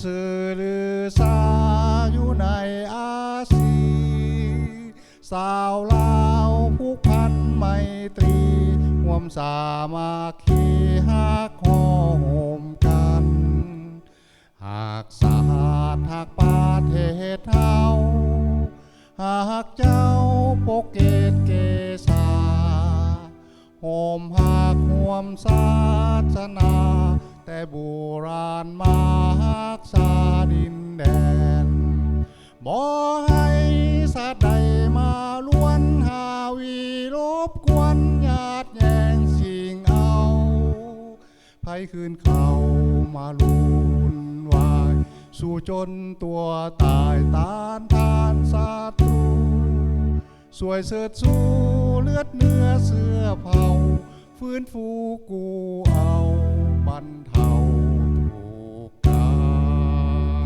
สื่อลือสาอยู่ในอาซีสาวลาวผูกพันไมตรีร่วมสามัคคีฮักหอโหมกันหากสาดหากประเทศเฮาหากเจ้าปกเกตเกษาโหมหักห่วมศาสนาแต่โบราณมาหักษาดินแดนบ่ให้สัตว์ใดมาล้วนหาวีรบกวนญาติแย่งสิ่งเอาไผคืนเขามาลุนวายสู่จนตัวตายต้านทานศัตรูสวยเสดสู้เลือดเนื้อเสื้อเผาฟื้นฟูกูเอาบรรเทาทุกข์การ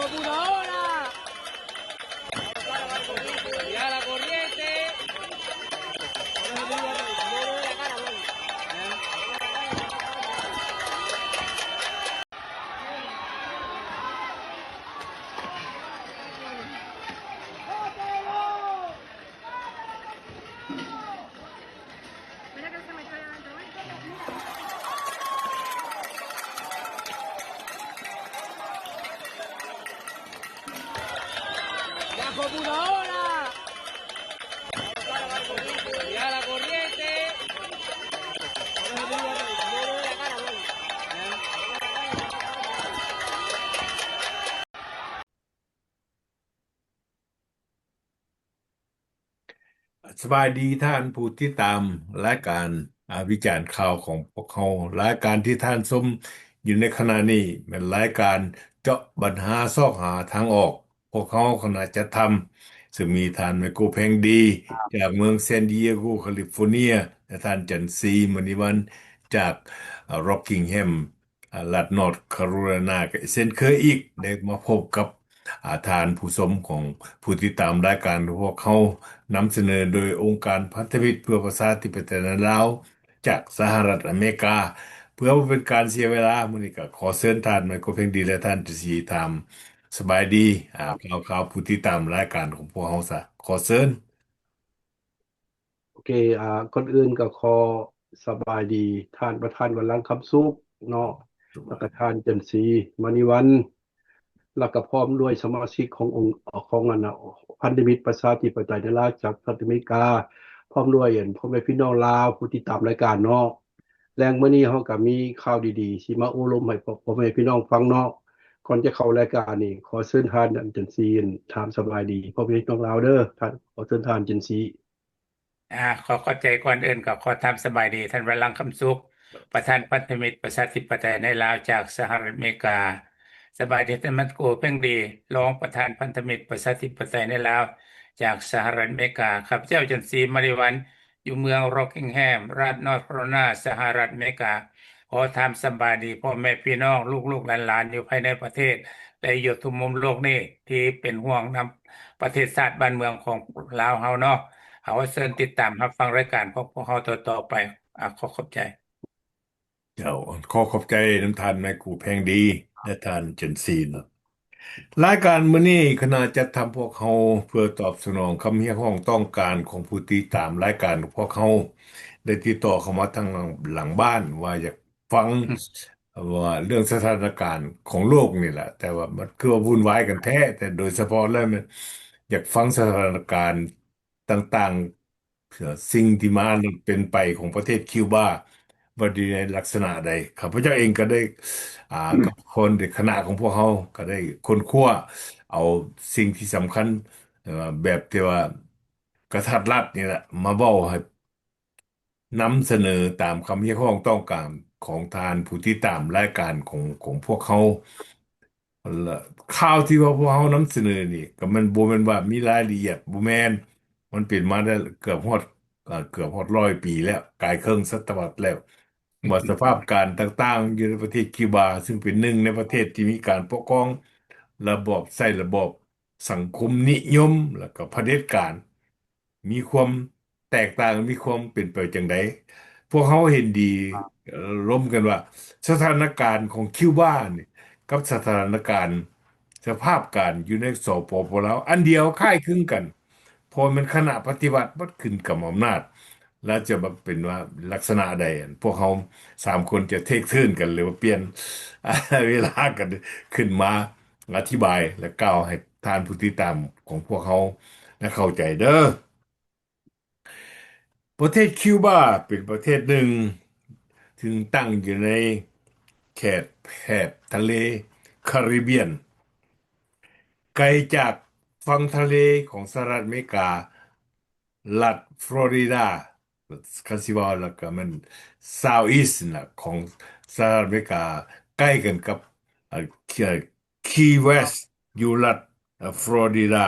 computadora. Ya la corriente. สบายดีท่านผู้ที่ตามรายการวิจารณ์ข่าวของพวกเขารายการที่ท่านชมอยู่ในขณะนี้เป็นรายการเจาะปัญหาซอกหาทางออกพวกเขาขณะจะทำซึ่งมีท่านไมโครเพงดีจากเมืองซานดิเอโกแคลิฟอร์เนียและท่านจันซีมณีวันจากร็อกกิงแฮมรัฐนอร์ทแคโรไลนาเช่นเคยอีกได้มาพบกับทานผู้ชมของผู้ติดตามรายการพวกเขา นำเสนอโดยองค์การพันธมิตรเพื่อประชาธิปไตยในลาวจากสหรัฐอเมริกาเพื่อบ่เป็นการเสียเวลามื้อนี้ก็ขอเชิญท่านไมโครเพลงดีและท่านจะสีตามสบายดีข่าวผู้ที่ตามรายการของพวกเราซะขอเชิญโอเคก่อนอื่นก็ขอสบายดีท่านประธานวันรังคำสุขเนาะแล้วก็ท่านจันทรีมณีวันแล้วก็พร้อมด้วยสมาชิกขององค์ของอันนะพันธมิตรประชาธิปไตยในราชจากสหรัฐอเมริกาพร้อมด้วยพ่อแม่พี่น้องลาวผู้ติดตามรายการเนาะแรงมื้อนี้เฮาก็มีข่าวดีๆสิมาอบรมให้พ่อแม่พี่น้องฟังเนาะก่อนจะเข้ารายการนี่ขอเชิญท่านจันทรีถามสบายดีพ่อแม่พี่น้องลาวเด้อท่านขอเชิญท่านจันทรีขอเข้าใจก่อนอื่นก็ขอทำสบายดีท่านวรังคำสุขประธานพันธมิตรประชาธิปไตยในลาวจากสหรัฐอเมริกาสบายดีท่านมันโกเพ่งดีรองประธานพันธมิตรประชาธิปไตยในลาวจากสหรัฐอเมริกาข้าพเจ้าจันทรีมาริวันอยู่เมืองร็อกกิงแฮมรัฐนอร์ทแคโรไลนาสหรัฐอเมริกาขอทำสบายดีพ่อแม่พี่น้องลูกๆหลานๆอยู่ภายในประเทศและอยู่ทุกมุมโลกนี้ที่เป็นห่วงนำประเทศชาติบ้านเมืองของลาวเฮาเนาะ เอาไว้เชิญติดตามรับฟังรายการของพวกเขาต่อไปขอขอบใจเจ้าขอขอบใจน้ำทานแม่ครูเพลงดีและท่านเจนซีน รายการมื้อนี้คณะจัดทำพวกเขาเพื่อตอบสนองคำเรียกร้องต้องการของผู้ติดตามรายการของพวกเขาได้ติดต่อเข้ามาทางหลังบ้านว่าอยากฟังอืมว่าเรื่องสถานการณ์ของโลกนี่แหละแต่ว่ามันคือว่าวุ่นวายกันแท้แต่โดยเฉพาะแล้วมันอยากฟังสถานการณ์ต่างๆเผื่อสิ่งที่มาเป็นไปของประเทศคิวบาว่าดีในลักษณะใดข้าพเจ้าเองก็ได้ กับคนในคณะของพวกเขาก็ได้ค้นคว้าเอาสิ่งที่สำคัญแบบที่ว่ากระทัดรัดนี่แหละมาเว้าให้นำเสนอตามคำเรียกร้องต้องการของทานผู้ที่ตามรายการของพวกเขาและข่าวที่ว่าพวกเขานำเสนอนี่ก็มันบ่แม่นว่ามีรายละเอียดบ่แม่นมันเป็นมาได้เกือบฮอด100 ปีแล้วกลายครึ่งศตวรรษแล้ว ว่าสภาพการต่างๆอยู่ในประเทศคิวบาซึ่งเป็นหนึ่งในประเทศที่มีการปกครองระบอบใช้ระบอบสังคมนิยมแล้วก็เผด็จการมีความแตกต่างมีความเป็นไปจังไดพวกเขาเห็นดีร่วมกันว่าสถานการณ์ของคิวบาเนี่ยกับสถานการณ์สภาพการอยู่ในสปปลาวอันเดียวคล้ายคลึงกันพอมันขณะปฏิวัติมันขึ้นกับอำนาจ แล้วจะมาเป็นว่าลักษณะใดอันพวกเขา3 คนจะเทคทื่นกันหรือว่าเปลี่ยนเวลากันขึ้นมาอธิบายและกล่าวให้ทานผู้ติดตามของพวกเขาและเข้าใจเด้อประเทศคิวบาเป็นประเทศหนึ่งถึงตั้งอยู่ในแถบทะเลแคริบเบียน ไกลจากฝั่งทะเลของสหรัฐอเมริกา รัฐฟลอริดาคาสิวาแล้วก็มันเซาท์อีสต์นะของสหรัฐอเมริกาใกล้กันกับเอ่อคีย์เวสต์อยู่รัฐฟลอริดา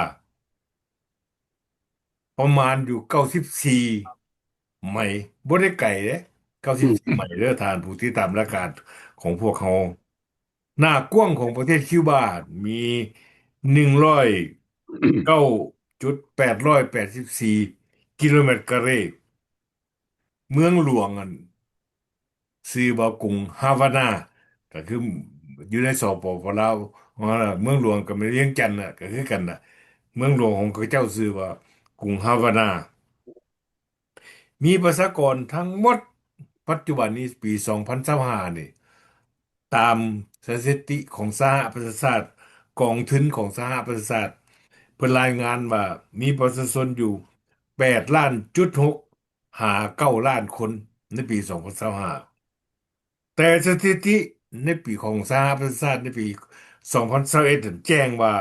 ประมาณอยู่94 ไมล์บ่ได้ไกลเด้94 ไมล์เด้อทานผู้ที่ตามรายการของพวกเขาหน้ากว้างของประเทศคิวบามี109.884 กิโลเมตรกะเรเมืองหลวงอันชื่อว่ากรุงฮาวานาก็คืออยู่ในสปปลาวเมืองหลวงก็ไม่เวียงจันทน์น่ะก็คือกันน่ะเมืองหลวงของเขาเจ้าชื่อว่ากรุงฮาวานามีประชากรทั้งหมดปัจจุบันนี้ปี2025นี่ตามสถิติของสหประชาชาติกองทุนของสหประชาชาติเพิ่นรายงานว่ามีประชาชนอยู่8.6 ล้านหา9 ล้านคนในปี2025 แต่สถิติในปีของสหประชาชาติในปี2021แจ้งว่า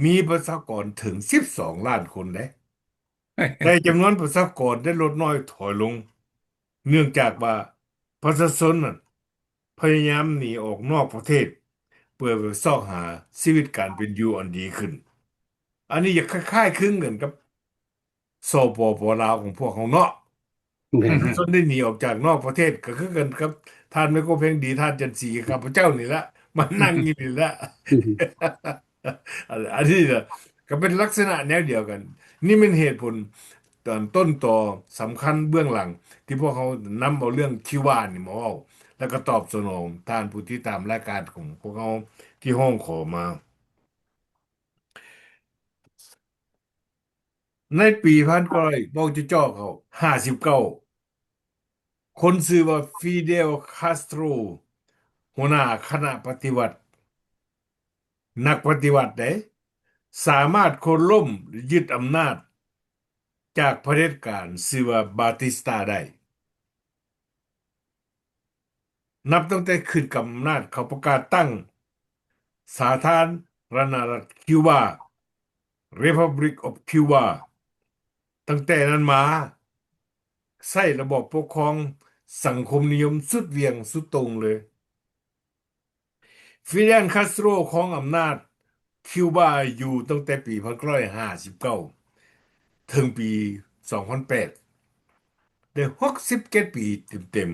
มีประชากรถึง12 ล้านคนเด้ แต่จำนวนประชากรได้ลดน้อยถอยลงเนื่องจากว่าประชาชนน่ะพยายามหนีออกนอกประเทศเพื่อไปซอกหาชีวิตการเป็นอยู่อันดีขึ้นอันนี้จะคล้ายๆคลึงกันกับสปปลาวของพวกเขาเนาะ แม่น จนได้หนีออกจากนอกประเทศก็คือกันครับท่านไม่ก็เพียงดีท่านจันทรีข้าพเจ้านี่ละมานั่งอยู่นี่ละ อันนี้เนี่ยก็เป็นลักษณะแนวเดียวกัน นี่เป็นเหตุผลตอนต้นต่อสำคัญเบื้องหลังที่พวกเขานำเอาเรื่องที่ว่านี่มาเอาแล้วก็ตอบสนองท่านผู้ที่ตามรายการของพวกเขาที่ห้องขอมาในปีพันก้อยบอกจะจ่อเขา59คนชื่อว่าฟิเดลคาสโตรหัวหน้าคณะปฏิวัตินักปฏิวัติได้สามารถโค่นล้มหรือยึดอำนาจจากเผด็จการชื่อว่าบาติสตาได้นับตั้งแต่ขึ้นกำอำนาจเขาประกาศตั้งสาธารณรัฐคิวบา Republic of Cuba ตั้งแต่นั้นมาใช้ระบบปกครองสังคมนิยมสุดเหวี่ยงสุดตรงเลยฟิเดลคาสโตรของอำนาจคิวบาอยู่ตั้งแต่ปี1959ถึงปี2008ได้67ปีเต็ม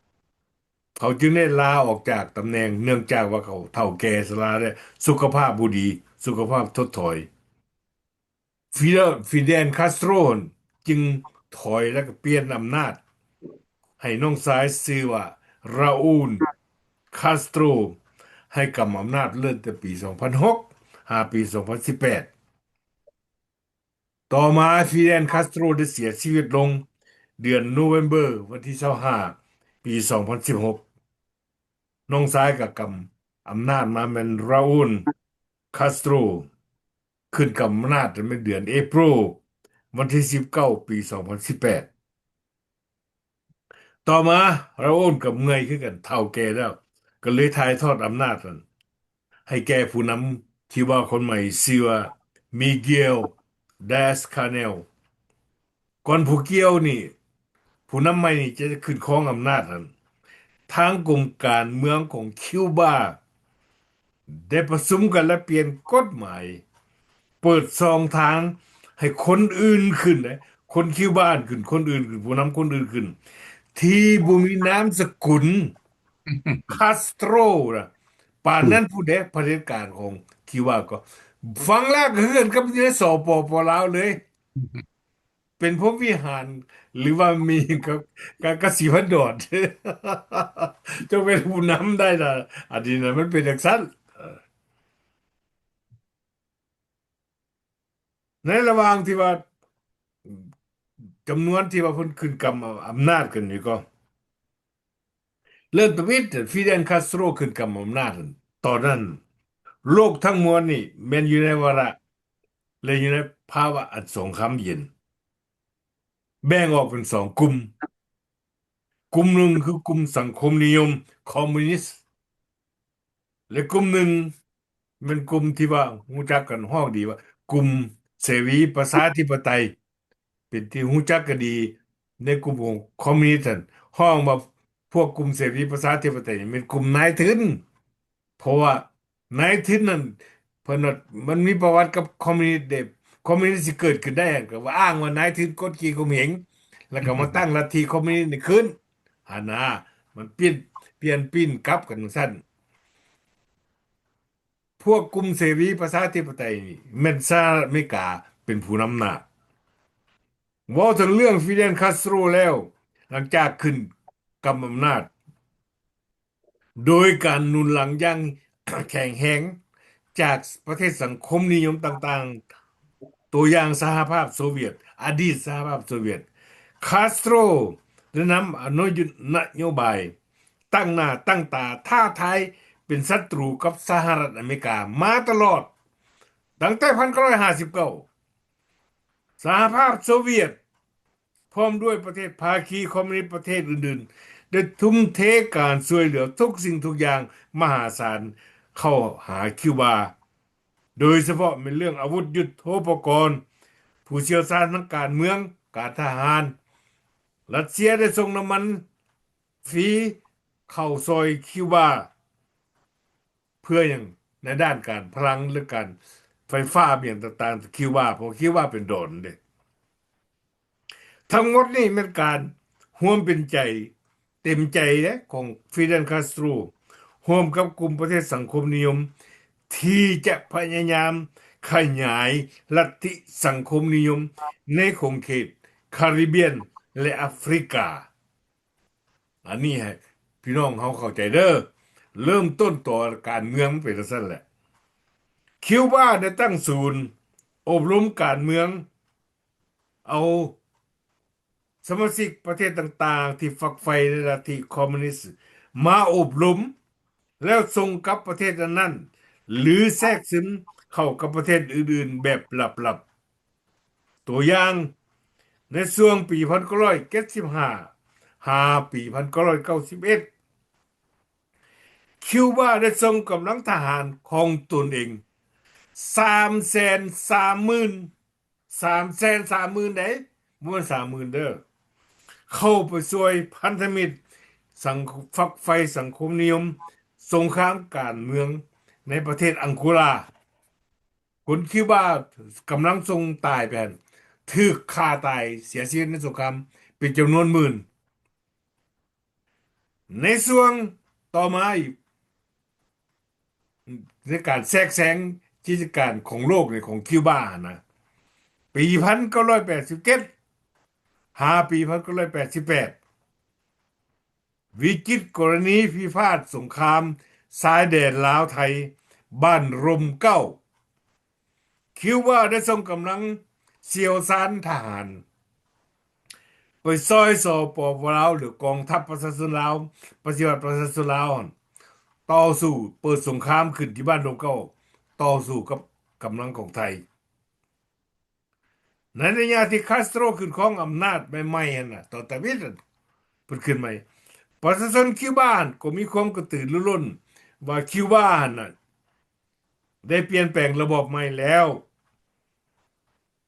ๆเขาจึงได้ลาออกจากตำแหน่งเนื่องจากว่าเขาเฒ่าแก่ชราและสุขภาพบ่ดีสุขภาพถดถอยฟิเดลคาสโตรจึงถอยและก็เปลี่ยนอำนาจให้น้องชายชื่อว่าราอูลคาสโตรให้กำอำนาจเริ่มแต่ปี2006หาปี2018ต่อมาฟิเดลคาสโตรได้เสียชีวิตลงเดือนโนเวมเบอร์วันที่25ปี2016น้องชายกับกำอำนาจมาเป็นราอูลคาสโตรขึ้นกำอำนาจในเดือนเอพริลวันที่19ปี2018ต่อมาราอูลกับเงยขึ้นกันเฒ่าแก่แล้วก็เลยถ่ายทอดอำนาจนั้นให้แก่ผู้นำที่ว่าคนใหม่ชื่อว่ามิเกลดาสคาเนลก่อนผู้เกี่ยวนี่ผู้นำใหม่นี่จะขึ้นครองอำนาจนั้นทางกรมการเมืองของคิวบาได้ประชุมกันและเปลี่ยนกฎหมายเปิดซองทางให้คนอื่นขึ้นนะคนคิวบาขึ้นคนอื่นขึ้นผู้นำคนอื่นขึ้นที่บุมีนามสกุลคาสโตรนะป่านนั้นผู้ใดเผด็จการของคิวบาก็ฟังแล้วก็เฮือนกับอยู่ในสปปลาวเลยเป็นพรหมวิหารหรือว่ามีกับสีพันดอดจะเป็นผู้นำได้ล่ะอันนี้นะมันเป็นอย่างนั้น ในระหว่างที่ว่าจำนวนที่ว่าเพิ่นขึ้นกำอำนาจกันนี่ก็เริ่มต้นฟิเดลคาสโตรขึ้นกำอำนาจนั่นตอนนั้นโลกทั้งมวลนี่แมันอยู่ในวาระและอยู่ในภาวะอันสงครามเย็นแบ่งออกเป็นสองกลุ่มกลุ่มหนึ่งคือกลุ่มสังคมนิยมคอมมิวนิสต์และกลุ่มหนึ่งเป็นกลุ่มที่ว่ารู้จักกันฮ้องดีว่ากลุ่มเสรีประชาธิปไตย เป็นที่รู้จักกันดีในกลุ่มของคอมมิวนิสต์นั่นห้องมาพวกกลุ่มเสรีประชาธิปไตยนี่เป็นกลุ่มนายทุนเพราะว่านายทุนนั่นเพนว่ามันมีประวัติกับคอมมิวนิสต์เด็คอมมิวนิสต์สิเกิดขึ้นได้ก็ว่าอ้างว่านายทุนกดขี่ข่มเหงแล้วก็มาตั้งลัทธิคอมมิวนิสต์นี่ขึ้นหานามันเปลี่ยนปิ้นกลับกันสั้นพวกกลุ่มเสรีประชาธิปไตยนี่แม่นสหรัฐอเมริกาเป็นผู้นำหน้า เว่าถึงเรื่องฟิเดลคาสโตรแล้วหลังจากขึ้นกำอำนาจโดยการหนุนหลังอย่าง แข็งแรงจากประเทศสังคมนิยมต่างๆตัวอย่างสหภาพโซเวียตอดีตสหภาพโซเวียตคาสโตรได้นำนโยบายตั้งหน้าตั้งตาท้าทายเป็นศัตรูกับสหรัฐอเมริกามาตลอดตั้งแต่1959สหภาพโซเวียต พร้อมด้วยประเทศภาคีคอมมิวนิสต์ประเทศอื่นๆได้ทุ่มเทการช่วยเหลือทุกสิ่งทุกอย่างมหาศาลเข้าหาคิวบาโดยเฉพาะเป็นเรื่องอาวุธยุทโธปกรณ์ ผู้เชี่ยวชาญทางการเมืองการทหารรัสเซียได้ส่งน้ำมันฟรีเข้าซอยคิวบาเพื่ออย่างในด้านการพลังหรือการไฟฟ้าเบี่ยงต่างๆคิวบาเพราะคิวบาเป็นโดนเด้ทั้งหมดนี่เป็นการร่วมเป็นใจเต็มใจของฟิเดลคาสโตรร่วมกับกลุ่มประเทศสังคมนิยมที่จะพยายามขยายลัทธิสังคมนิยมในขอบเขตคาริเบียนและแอฟริกาอันนี้ให้พี่น้องเขาเข้าใจเด้อเริ่มต้นต่อการเมืองเป็นซั่นแหละคิวบาได้ตั้งศูนย์อบรมการเมืองเอาสมาชิกประเทศต่างๆที่ฝักใฝ่ในลัทธิคอมมิวนิสต์มาอบรมแล้วส่งกลับประเทศนั้นๆหรือแทรกซึมเข้ากับประเทศอื่นๆแบบลับๆตัวอย่างในช่วงปี1975หาปี1991คิวบาได้ส่งกำลังทหารของตนเอง330,000330,000ไหนบ่แม่น30,000เด้อเข้าไปช่วยพันธมิตรสังฝักใฝ่สังคมนิยมสงครามการเมืองในประเทศอังโกลาคนคิวบากำลังทรงตายไปหั่นถูกฆ่าตายเสียชีวิตในสงครามเป็นจำนวนหมื่นในช่วงต่อมาอีกในการแทรกแซงกิจการของโลกในของคิวบานะปี1987หาปี1988วิกฤตกรณีพิพาทสงครามชายแดนลาวไทยบ้านรมเก้าคิวบาได้ส่งกำลังเชี่ยวชาญทหารไปซอยสปปลาวหรือกองทัพประชาชนลาวปฏิวัติประชาชนลาวต่อสู้เปิดสงครามขึ้นที่บ้านรมเก้าต่อสู้กับกำลังของไทยในระยะที่คาสโตรขึ้นครองอำนาจใหม่ๆน่ะต่อแต่วิทย์เพิ่นขึ้นใหม่ประชาชนคิวบาก็มีความกระตือรือร้นว่าคิวบาน่ะได้เปลี่ยนแปลงระบบใหม่แล้ว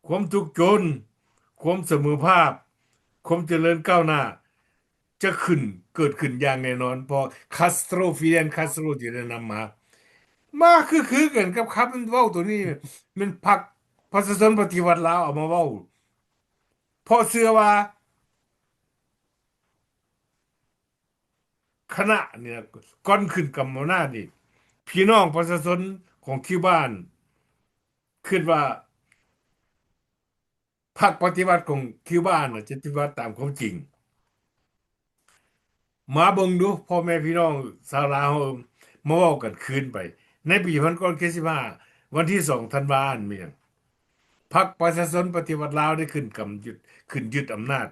ความทุกข์จนความเสมอภาคความเจริญก้าวหน้าจะขึ้นเกิดขึ้นอย่างแน่นอนเพอคาสโตรฟิเดลคาสโตรที่ได้นำมาคือกันกับคำมันเว้าตัวนี้มันพรรคประชาชนปฏิวัติลาวเอามาเว้าเพราะเชื่อว่าคณะเนี่ยก่อนขึ้นกำอำนาจนี่พี่น้องประชาชนของคิวบานคิดว่าพรรคปฏิวัติของคิวบานน่ะจะปฏิวัติตามความจริงมาเบิ่งดูพ่อแม่พี่น้องชาวลาวมาเว้ากันคืนไปในปี1975วันที่2ธันวาคมมีหยังพรรคประชาชนปฏิวัติลาวได้ขึ้นยึดอำนาจ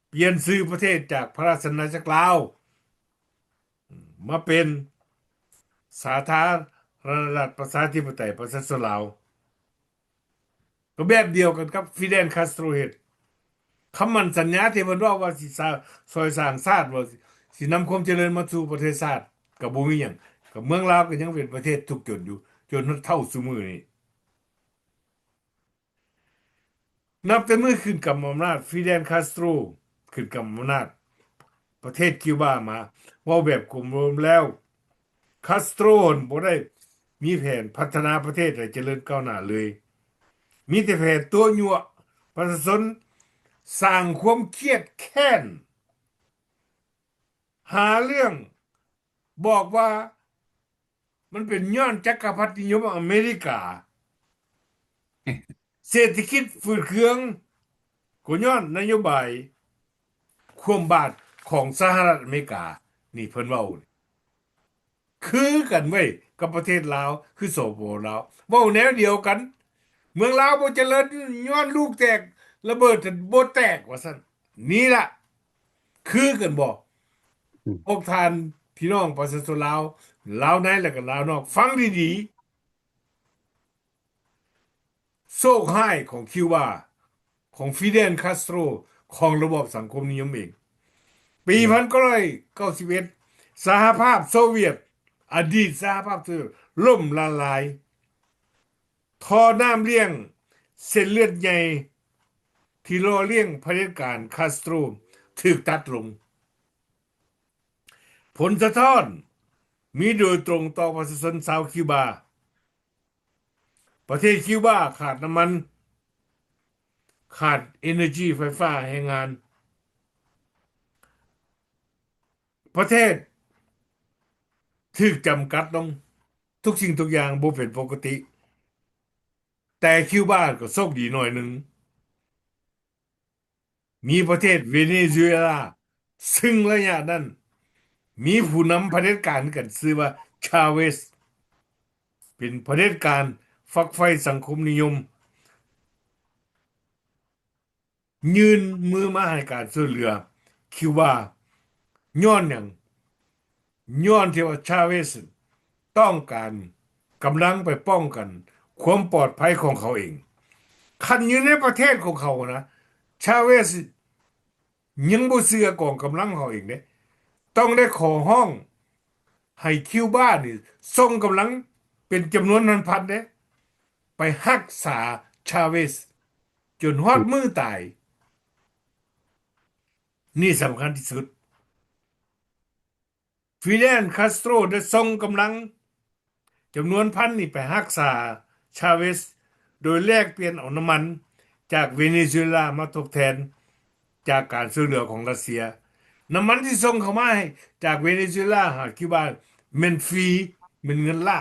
เปลี่ยนชื่อประเทศจากพระราชอาณาจักรลาวมาเป็นสาธารณรัฐประชาธิปไตยประชาชนลาวก็แบบเดียวกันกับฟิเดลคาสโตรเฮ็ดคำมั่นสัญญาที่เพิ่นว่าสิซอยสร้างชาติว่าสินำความเจริญมาสู่ประเทศชาติก็บ่มีหยังก็เมืองลาวก็ยังเป็นประเทศทุกข์จนอยู่จนเท่าซุมื้อนี้นับแต่เมื่อขึ้นกำอำนาจฟิเดลคาสโตรขึ้นกำอำนาจประเทศคิวบามาเว้าแบบกลุ่มรวมแล้วคาสโตรบ่ได้มีแผนพัฒนาประเทศให้เจริญก้าวหน้าเลยมีแต่แผนตัวยั่วประชาชนสร้างความเครียดแค้นหาเรื่องบอกว่ามันเป็นย้อนจักรพรรดินิยมอเมริกาเศรษฐกิจฝืดเคืองก็ย้อนนโยบายความบาตรของสหรัฐอเมริกานี่เพิ่นเว้าคือกันเว้ยกับประเทศลาวคือสปลาวเว้าแนวเดียวกันเมืองลาวบ่เจริญย้อนลูกแตกระเบิดบ่แตกว่าซั่นนี่ล่ะคือกันบ่พวกท่านพี่น้องประชาชนลาวในและก็ลาวนอกฟังดีๆโชคร้ายของคิวบาของฟิเดลคาสโตรของระบบสังคมนิยมเองปี1991สหภาพโซเวียตอดีตสหภาพโซเวียตล่มละลายท่อน้ำเลี้ยง เส้นเลือดใหญ่ที่ล่อเลี้ยงเผด็จการคาสโตรถูกตัดลงผลสะท้อนมีโดยตรงต่อประชาชนชาวคิวบาประเทศคิวบาขาดน้ำมันขาด energy ไฟฟ้าแรงงานประเทศถูกจำกัดลงทุกสิ่งทุกอย่างบ่เป็นปกติแต่คิวบาก็โชคดีหน่อยหนึ่งมีประเทศเวเนซุเอลาซึ่งระยะนั้นมีผู้นำเผด็จการกันชื่อว่าชาเวสเป็นเผด็จการฝักใฝ่สังคมนิยมยื่นมือมาให้การช่วยเหลือคิวบาย้อนหยังย้อนที่ว่าชาเวสต้องการกำลังไปป้องกันความปลอดภัยของเขาเองคันอยู่ในประเทศของเขานะชาเวสยังบ่เชื่อกองกำลังเขาเองเด้ต้องได้ขอห้องให้คิวบานี่ส่งกำลังเป็นจำนวนพันๆเด้ไปรักษาชาเวสจนฮอดมือตายนี่สำคัญที่สุดฟิเดลคาสโตรได้ส่งกำลังจำนวนพันนี่ไปรักษาชาเวสโดยแลกเปลี่ยนเอาน้ำมันจากเวเนซุเอลามาทดแทนจากการช่วยเหลือของรัสเซียน้ำมันที่ส่งเข้ามาให้จากเวเนซุเอลาหาคิวบาเป็นฟรีเป็นเงินล่า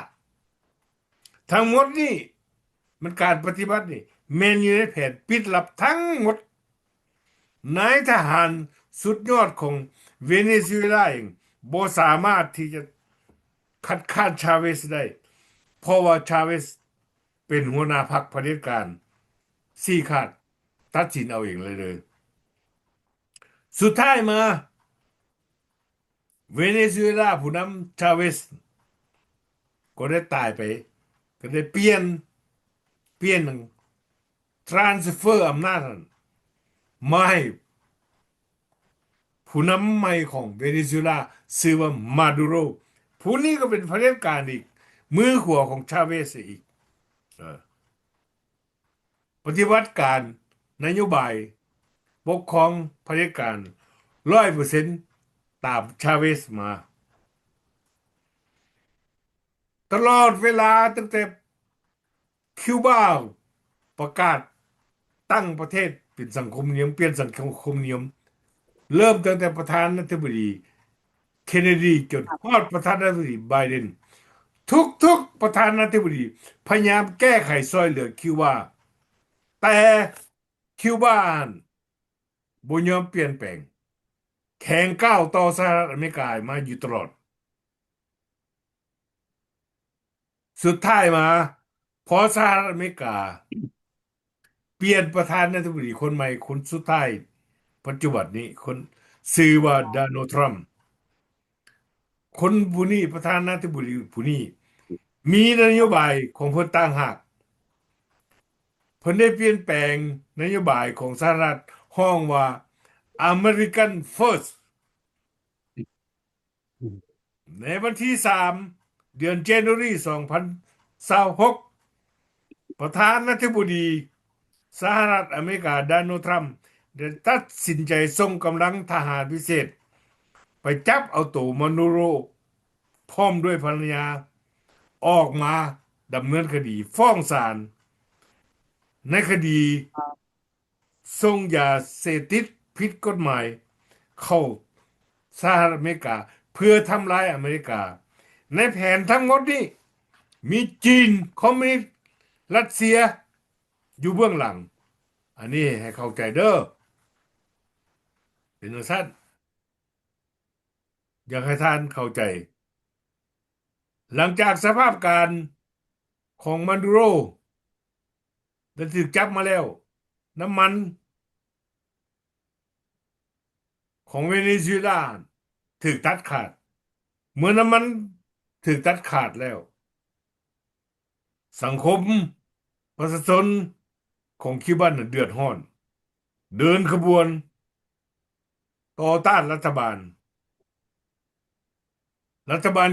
ทั้งหมดนี่มันการปฏิบัตินี่แมนอยู่ในแผนปิดลับทั้งหมดนายทหารสุดยอดของเวเนซุเอลาเองบ่สามารถที่จะคัดค้านชาเวสได้เพราะว่าชาเวสเป็นหัวหน้าพรรคเผด็จการซี่ขาดตัดสินเอาเองเลยสุดท้ายมาเวเนซุเอลาผู้นำชาเวสก็ได้ตายไปก็ได้เปลี่ยนtransfer อำนาจนั้นมาให้ผู้นำใหม่ของเวเนซุเอลาชื่อว่ามาดูโรผู้นี้ก็เป็นเผด็จการอีกมือขวาของชาเวสอีกเออปฏิวัติการนโยบายปกครองเผด็จการ100%ตามชาเวสมาตลอดเวลาตั้งแต่คิวบาประกาศตั้งประเทศเป็นสังคมนิยมเปลี่ยนสังคมนิยมเริ่มตั้งแต่ประธานาธิบดีเคนเนดีจนฮอดประธานาธิบดีไบเดนทุกประธานาธิบดีพยายามแก้ไขซอยเหลือคิวบาแต่คิวบาบ่ยอมเปลี่ยนแปลงแข็งก้าวต่อสหรัฐอเมริกามาอยู่ตลอดสุดท้ายมาพอสหรัฐอเมริกาเปลี่ยนประธานาธิบดีคนใหม่คนสุดท้ายปัจจุบันนี้คนชื่อว่าโดนัลด์ทรัมป์คนผู้นี้ประธานาธิบดีผู้นี้มีนโยบายของเพิ่นต่างหากเพิ่นได้เปลี่ยนแปลงนโยบายของสหรัฐห้องว่า American First ในวันที่3เดือน January 2026ประธานาธิบดีสหรัฐอเมริกาโดนัลด์ทรัมป์ได้ตัดสินใจส่งกำลังทหารพิเศษไปจับเอาตัวมานูโรพร้อมด้วยภรรยาออกมาดำเนินคดีฟ้องศาลในคดีส่งยาเสพติดผิดกฎหมายเข้าสหรัฐอเมริกาเพื่อทำลายอเมริกาในแผนทั้งหมดนี้มีจีนคอมมิวนิสต์รัสเซียอยู่เบื้องหลังอันนี้ให้เข้าใจเด้อเป็นสั้นอยากให้ท่านเข้าใจหลังจากสภาพการของมาดูโรได้ถูกจับมาแล้วน้ำมันของเวเนซุเอลาถูกตัดขาดเมื่อน้ำมันถูกตัดขาดแล้วสังคมประชาชนของคิวบาน่ะเดือดร้อนเดินขบวนต่อต้านรัฐบาล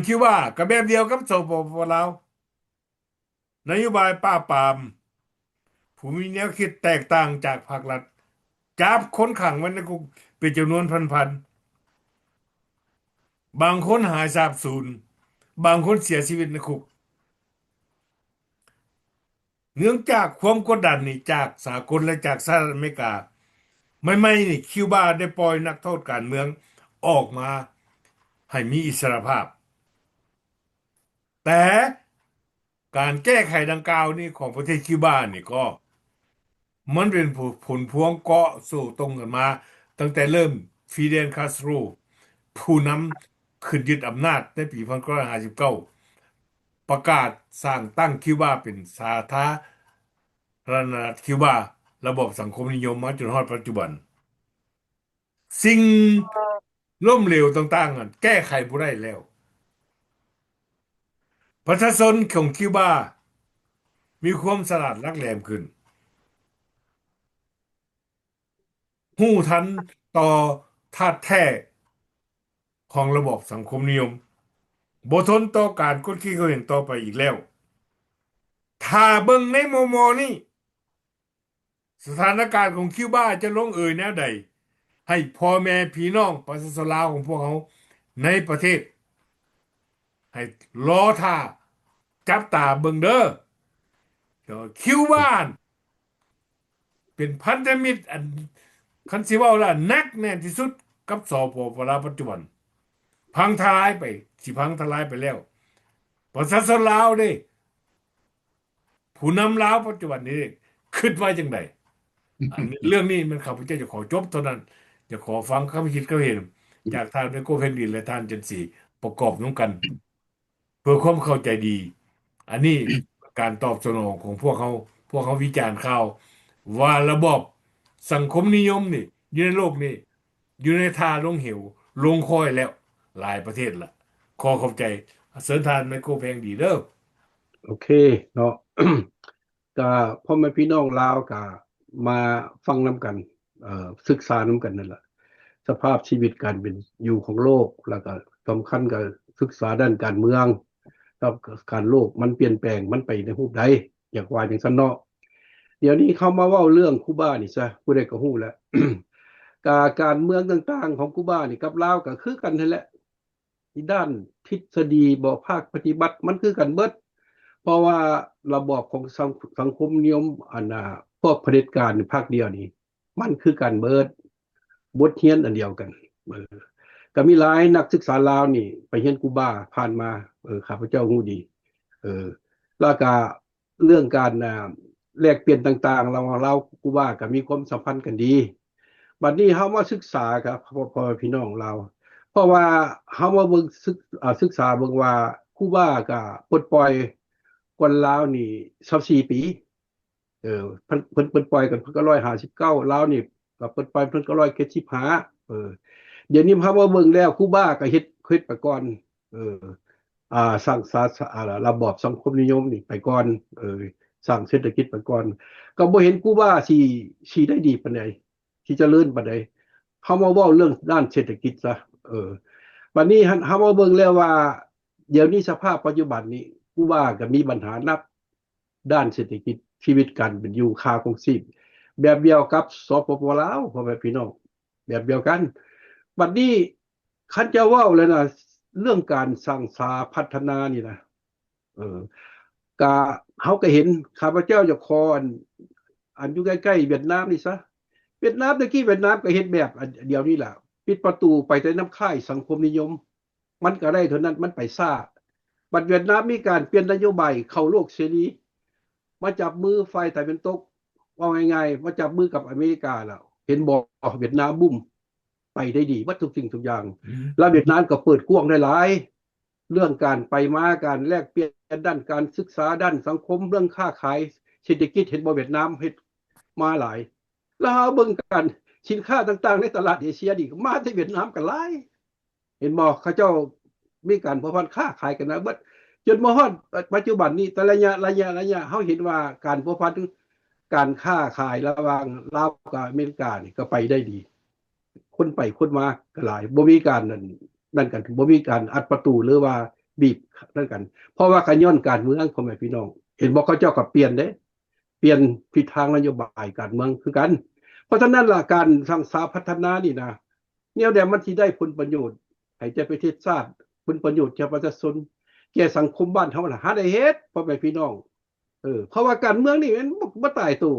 คิดว่าก็แบบเดียวกับสปปลาวนโยบายปราบปราม ผู้มีแนวคิดแตกต่างจากภาครัฐจับคนขังไว้ในคุกเป็นจำนวนพันๆบางคนหายสาบสูญบางคนเสียชีวิตในคุกเนื่องจากความกดดันนี่จากสากลและจากสหรัฐอเมริกาไม่นี่คิวบาได้ปล่อยนักโทษการเมืองออกมาให้มีอิสรภาพแต่การแก้ไขดังกล่าวนี่ของประเทศคิวบานี่ก็มันเป็นผลพวงเกาะสู่ตรงกันมาตั้งแต่เริ่มฟิเดลคาสโตรผู้นำขึ้นยึดอำนาจในปี1959ประกาศสร้างตั้งคิวบาเป็นสาธารณรัฐคิวบาระบบสังคมนิยมมาจนฮอดปัจจุบันสิ่งล้มเหลวต่างๆแก้ไขบ่ได้แล้วประชาชนของคิวบามีความฉลาดหลักแหลมขึ้นรู้ทันต่อธาตุแท้ของระบบสังคมนิยมบ่ทนต่อการกดขี่ข่มเหงต่อไปอีกแล้วถ้าเบิ่งในมุมมองนี้สถานการณ์ของคิวบาจะลงเอยแนวใดให้พ่อแม่พี่น้องประชาชนลาวของพวกเขาในประเทศให้รอท่าจับตาเบิ่งเด้อคิวบาเป็นพันธมิตรอันคันสิเว้าล่ะนักแน่นที่สุดกับสปปลาวปัจจุบันพังทลายไปสิพังทลายไปแล้วประชาชนลาวเด้ผู้นำลาวปัจจุบันนี้คิดว่าจังไดอันนี้เรื่องนี้มันข้าพเจ้าจะขอจบเท่านั้นจะขอฟังความคิดความเห็นจากทางไมโครเพนดินและท่านจันทรีประกอบน้ำกันเพื่อความเข้าใจดีอันนี้การตอบสนองของพวกเขาวิจารณ์ข่าวว่าระบบสังคมนิยมนี่อยู่ในโลกนี้อยู่ในท่าลงเหวลงคอยแล้วหลายประเทศละขอเข้าใจเสริญทานไมโครเพนดีเด้อโอเคเนาะ ก็พ่อแม่พี่น้องลาวก็มาฟังน้ำกันศึกษาน้ำกันนั่นแหละสภาพชีวิตการเป็นอยู่ของโลกแล้วก็สำคัญก็ศึกษาด้านการเมืองกับการโลกมันเปลี่ยนแปลงมันไปในรูปใดอยากว่าอย่างซั่นเนาะเดี๋ยวนี้เขามาเว้าเรื่องคูบานี่ซะผู้ใดก็ฮู้แล้ว การเมืองต่างๆของคูบานี่กับลาวก็คือกันนั่นแหละที่ด้านทฤษฎีบ่ภาคปฏิบัติมันคือกันเบิดเพราะว่าระบอบของสังคมนิยมอันพวกเผด็จการในภาคเดียวนี่มันคือกันเบิดบทเรียนอันเดียวกันก็มีหลายนักศึกษาลาวนี่ไปเรียนคูบาผ่านมาข้าพเจ้าฮู้ดีแล้วก็เรื่องการแลกเปลี่ยนต่างๆระหว่างลาวคูบาก็มีความสัมพันธ์กันดีบัดนี้เฮามาศึกษาครับพ่อพี่น้องเราเพราะว่าเฮามาเบิ่งศึกษาเบิ่งว่าคูบาก็ปลดปล่อยคนลาวนี่24ปีเพิ่นปล่อยกันเพิ่นก็159ลาวนี่ก็เพิ่นปล่อยเพิ่นก็175เดี๋ยวนี้เฮามาเบิ่งแล้วคูบาก็เฮ็ดไปก่อนสร้างระบอบสังคมนิยมนี่ไปก่อนสร้างเศรษฐกิจไปก่อนก็บ่เห็นคูบาสิได้ดีปานใดที่เจริญปานใดเฮามาเว้าเรื่องด้านเศรษฐกิจซะบัดนี้เฮามาเบิ่งแล้วว่าเดี๋ยวนี้สภาพปัจจุบันนี้คูบาก็มีปัญหาหนักด้านเศรษฐกิจชีวิตการเป็นอยู่ค่าครองชีพแบบเดียวกับสปปลาวพ่อแม่พี่น้องแบบเดียวกันบัดนี้คันจะเว้าแล้วนะเรื่องการสร้างสาพัฒนานี่นะก็เฮาก็เห็นข้าพเจ้าจะขออันอยู่ใกล้ๆเวียดนามนี่ซะเวียดนามตะกี้เวียดนามก็เฮ็ดแบบเดียวนี่ล่ะปิดประตูไปแต่น้ำค่ายสังคมนิยมมันก็ได้เท่านั้นมันไปซ่าบัดเวียดนามมีการเปลี่ยนนโยบายเข้าโลกเสรีมาจับมือฝ่ายตะวันตกว่าง่ายๆมาจับมือกับอเมริกาแล้วเห็นบ่เวียดนามบุ้มไปได้ดีวัดทุกสิ่งทุกอย่างแล้วเวียดนามก็เปิดกว้างได้หลายเรื่องการไปมาการแลกเปลี่ยนด้านการศึกษาด้านสังคมเรื่องค้าขายเศรษฐกิจเห็นบ่เวียดนามเฮ็ดมาหลายแล้วเฮาเบิ่งกันสินค้าต่างๆในตลาดเอเชียนี่มาที่เวียดนามกันหลายเห็นบ่เขาเจ้ามีการพันค้าขายกันนะเบิดจนมาฮอดปัจจุบันนี้แต่ระยะเฮาเห็นว่าการพันการค้าขายระหว่างลาวกับอเมริกานี่ก็ไปได้ดีคนไปคนมาก็หลายบ่มีการนั่นกันบ่มีการอัดประตูหรือว่าบีบนั่นกันเพราะว่าการย้อนการเมืองพ่อแม่พี่น้องเห็นบ่เขาเจ้าก็เปลี่ยนเด้ เปลี่ยนทิศทางนโยบายการเมืองคือกันเพราะฉะนั้นล่ะการสร้างสาพัฒนานี่นะเนี่ยเดี๋ยวมันสิได้ผลประโยชน์ให้แก่ประเทศชาติผลประโยชน์แก่ประชาชนแก่สังคมบ้านเฮาล่ะหาได้เฮ็ดพ่อแม่พี่น้องเพราะว่าการเมืองนี่มันบ่ตายตัว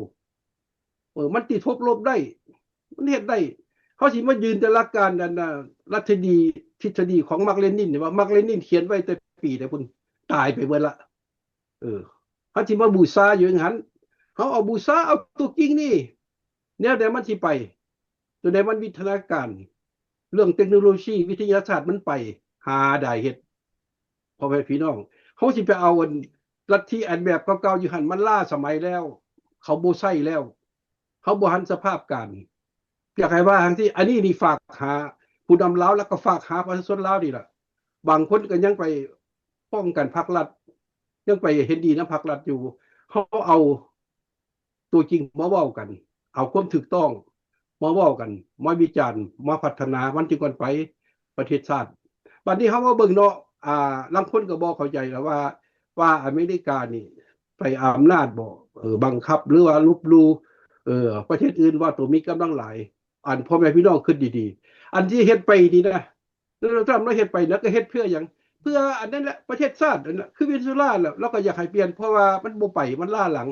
มันติดทบลบได้มันเฮ็ดได้เขาสิมายืนแต่หลักการนั่นน่ะรัฐดีทฤษฎีของมาร์กเลนินนี่ว่ามาร์กเลนินเขียนไว้แต่ปีแต่พุ่นตายไปเบิดละเขาสิมาบูชาอยู่อย่างนั้นเขาเอาบูชาเอาตัวจริงนี่แนวใดมันสิไปตัวใดมันวิทยาการเรื่องเทคโนโลยีวิทยาศาสตร์มันไปหาได้เฮ็ดพ่อแม่พี่น้องเขาสิไปเอาลัทธิอันแบบเก่าๆอยู่หั่นมันล้าสมัยแล้วเขาบ่ใช้แล้วเขาบ่ทันสภาพการอยากให้ว่าทางที่อันนี้นี่ฝากหาผู้นำลาวแล้วก็ฝากหาประชาชนลาวนี่ล่ะบางคนก็ยังไปป้องกันพรรครัฐยังไปเห็นดีนะพรรครัฐอยู่เขาเอาตัวจริงมาเว้ากันเอาความถูกต้องมาเว้ากันมาวิจารณ์มาพัฒนามันจึงก่อนไปประเทศชาติบัดนี้เฮามาเบิ่งเนาะลางคนก็บ่เข้าใจแล้วว่าอเมริกานี่ไปอำนาจบ่บังคับหรือว่าลบลู่ประเทศอื่นว่าตัวมีกำลังหลายอันพ่อแม่พี่น้องคิดดีๆอันที่เฮ็ดไปนี่นะเราทำเราเฮ็ดไปนะก็เฮ็ดเพื่อหยังเพื่ออันนั้นแหละประเทศชาตินั่นแหละคือเวเนซุเอลาแล้วเราก็อยากให้เปลี่ยนเพราะว่ามันบ่ไปมันล้าหลัง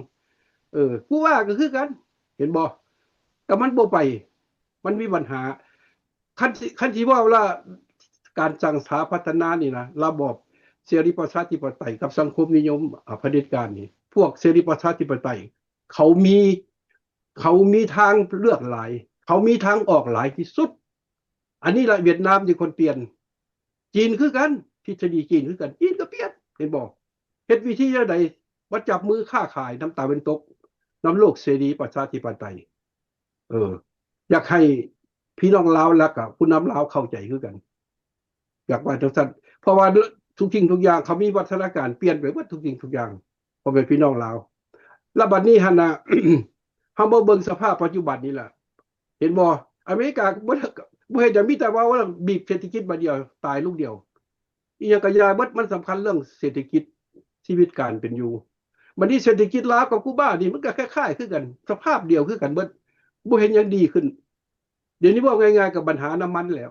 ผู้ว่าก็คือกันเห็นบ่แต่มันบ่ไปมันมีปัญหาคันที่ว่าการสร้างสถาพัฒนานี่นะระบอบเสรีประชาธิปไตยกับสังคมนิยมเผด็จการนี่พวกเสรีประชาธิปไตยเขามีทางเลือกหลายเขามีทางออกหลายที่สุดอันนี้ละเวียดนามที่คนเปลี่ยนจีนคือกันทฤษฎีจีนคือกันจีนก็เปลี่ยนเห็นบ่เฮ็ดวิธีใดว่าจับมือค้าขายน้ำตาเป็นตกน้ำโลกเสรีประชาธิปไตยอยากให้พี่น้องลาวแล้วก็ผู้นำลาวเข้าใจคือกันอยากว่าจังซั่นเพราะว่าทุกสิ่งทุกอย่างเขามีวัฒนาการเปลี่ยนไปหมดทุกสิ่งทุกอย่างพอเป็นพี่น้องลาวแล้วบัดนี้หั่นน่ะ เฮาบ่เบิ่งสภาพปัจจุบันนี่ล่ะเห็นบ่อเมริกาบ่เฮ็ดหยังมีแต่ว่าบีบเศรษฐกิจบัดเดียวตายลูกเดียวอีหยังก็ยาเบิดมันสำคัญเรื่องเศรษฐกิจชีวิตการเป็นอยู่บัดนี้เศรษฐกิจลาวกับคูบานี่มันก็คล้ายๆคือกันสภาพเดียวคือกันเบิดบ่เห็นหยังดีขึ้นเดี๋ยวนี้บอกง่ายๆกับปัญหาน้ำมันแล้ว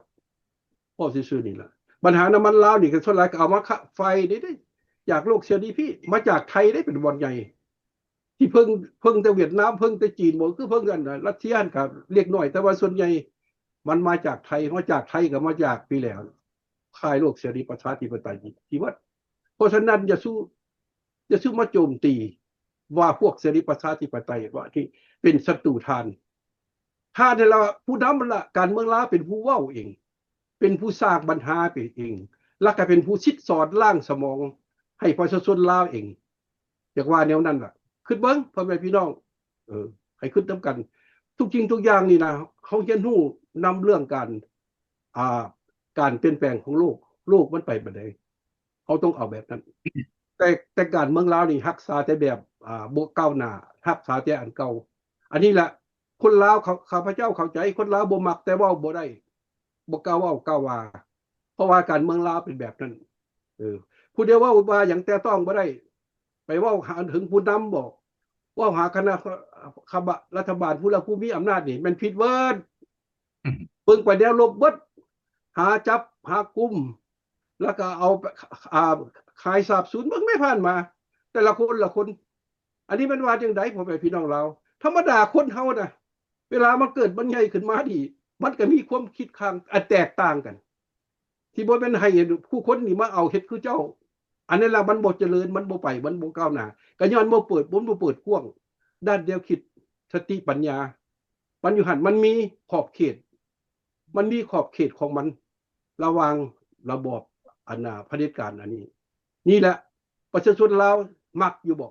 พอซื่อๆนี่ล่ะปัญหาน้ำมันลาวนี่ก็ส่วนหลายก็เอามาไฟนี่ได้จากโลกเสรีพี่มาจากไทยได้เป็นบ่อนใหญ่ที่เพิ่งแต่เวียดนามเพิ่งแต่จีนบ่คือเพิ่งกันรัสเซียก็เล็กน้อยแต่ว่าส่วนใหญ่มันมาจากไทยก็มาจากปีแล้วค่ายโลกเสรีประชาธิปไตยที่ว่าเพราะฉะนั้นอย่าสู้มาโจมตีว่าพวกเสรีประชาธิปไตยว่าที่เป็นศัตรูทานถ้าแต่ละผู้นำละการเมืองลาวเป็นผู้เว้าเองเป็นผู้สร้างปัญหาไปเองแล้วก็เป็นผู้ชิดสอดล่างสมองให้ประชาชนลาวเองอยากว่าแนวนั้นล่ะคิดเบิ่งพ่อแม่พี่น้องให้คิดนำกันทุกจริงทุกอย่างนี่นะเขาเรียนรู้นำเรื่องการเปลี่ยนแปลงของโลกมันไปบัดใดเขาต้องเอาแบบนั้นแต่การเมืองลาวนี่รักษาแต่แบบบ่ก้าวหน้ารักษาแต่อันเก่าอันนี้แหละคนลาวข้าพเจ้าเข้าใจคนลาวบ่มักแต่เว้าบ่ได้บ่กล้าเว้ากล้าว่าเพราะว่าการเมืองลาวเป็นแบบนั้นผู้เดียวว่าอย่างแต่ต้องบ่ได้ไปเว้าหาถึงผู้นำบ่ว่าหาคณะรัฐบาลผู้มีอำนาจนี่มันผิดเบิดเบิ่งไปแนวลบเบิดหาจับหากุมแล้วก็เอาขายสาบสูญเบิ่งไม่ผ่านมาแต่ละคนอันนี้มันว่าจังได๋พ่อแม่พี่น้องเราธรรมดาคนเฮาน่ะเวลามันเกิดมันใหญ่ขึ้นมาดิมันก็มีความคิดข้างแตกต่างกันที่บ่แม่นให้ผู้คนนี่มาเอาเฮ็ดคือเจ้าอันนั้นล่ะมันบ่เจริญมันบ่ไปมันบ่ก้าวหน้าก็ย้อนบ่เปิดกว้างด้านเดียวคิดสติปัญญามันอยู่หั่นมันมีขอบเขตของมันระหว่างระบอบเผด็จการอันนี้นี่แหละประชาชนลาวมักอยู่บ่อ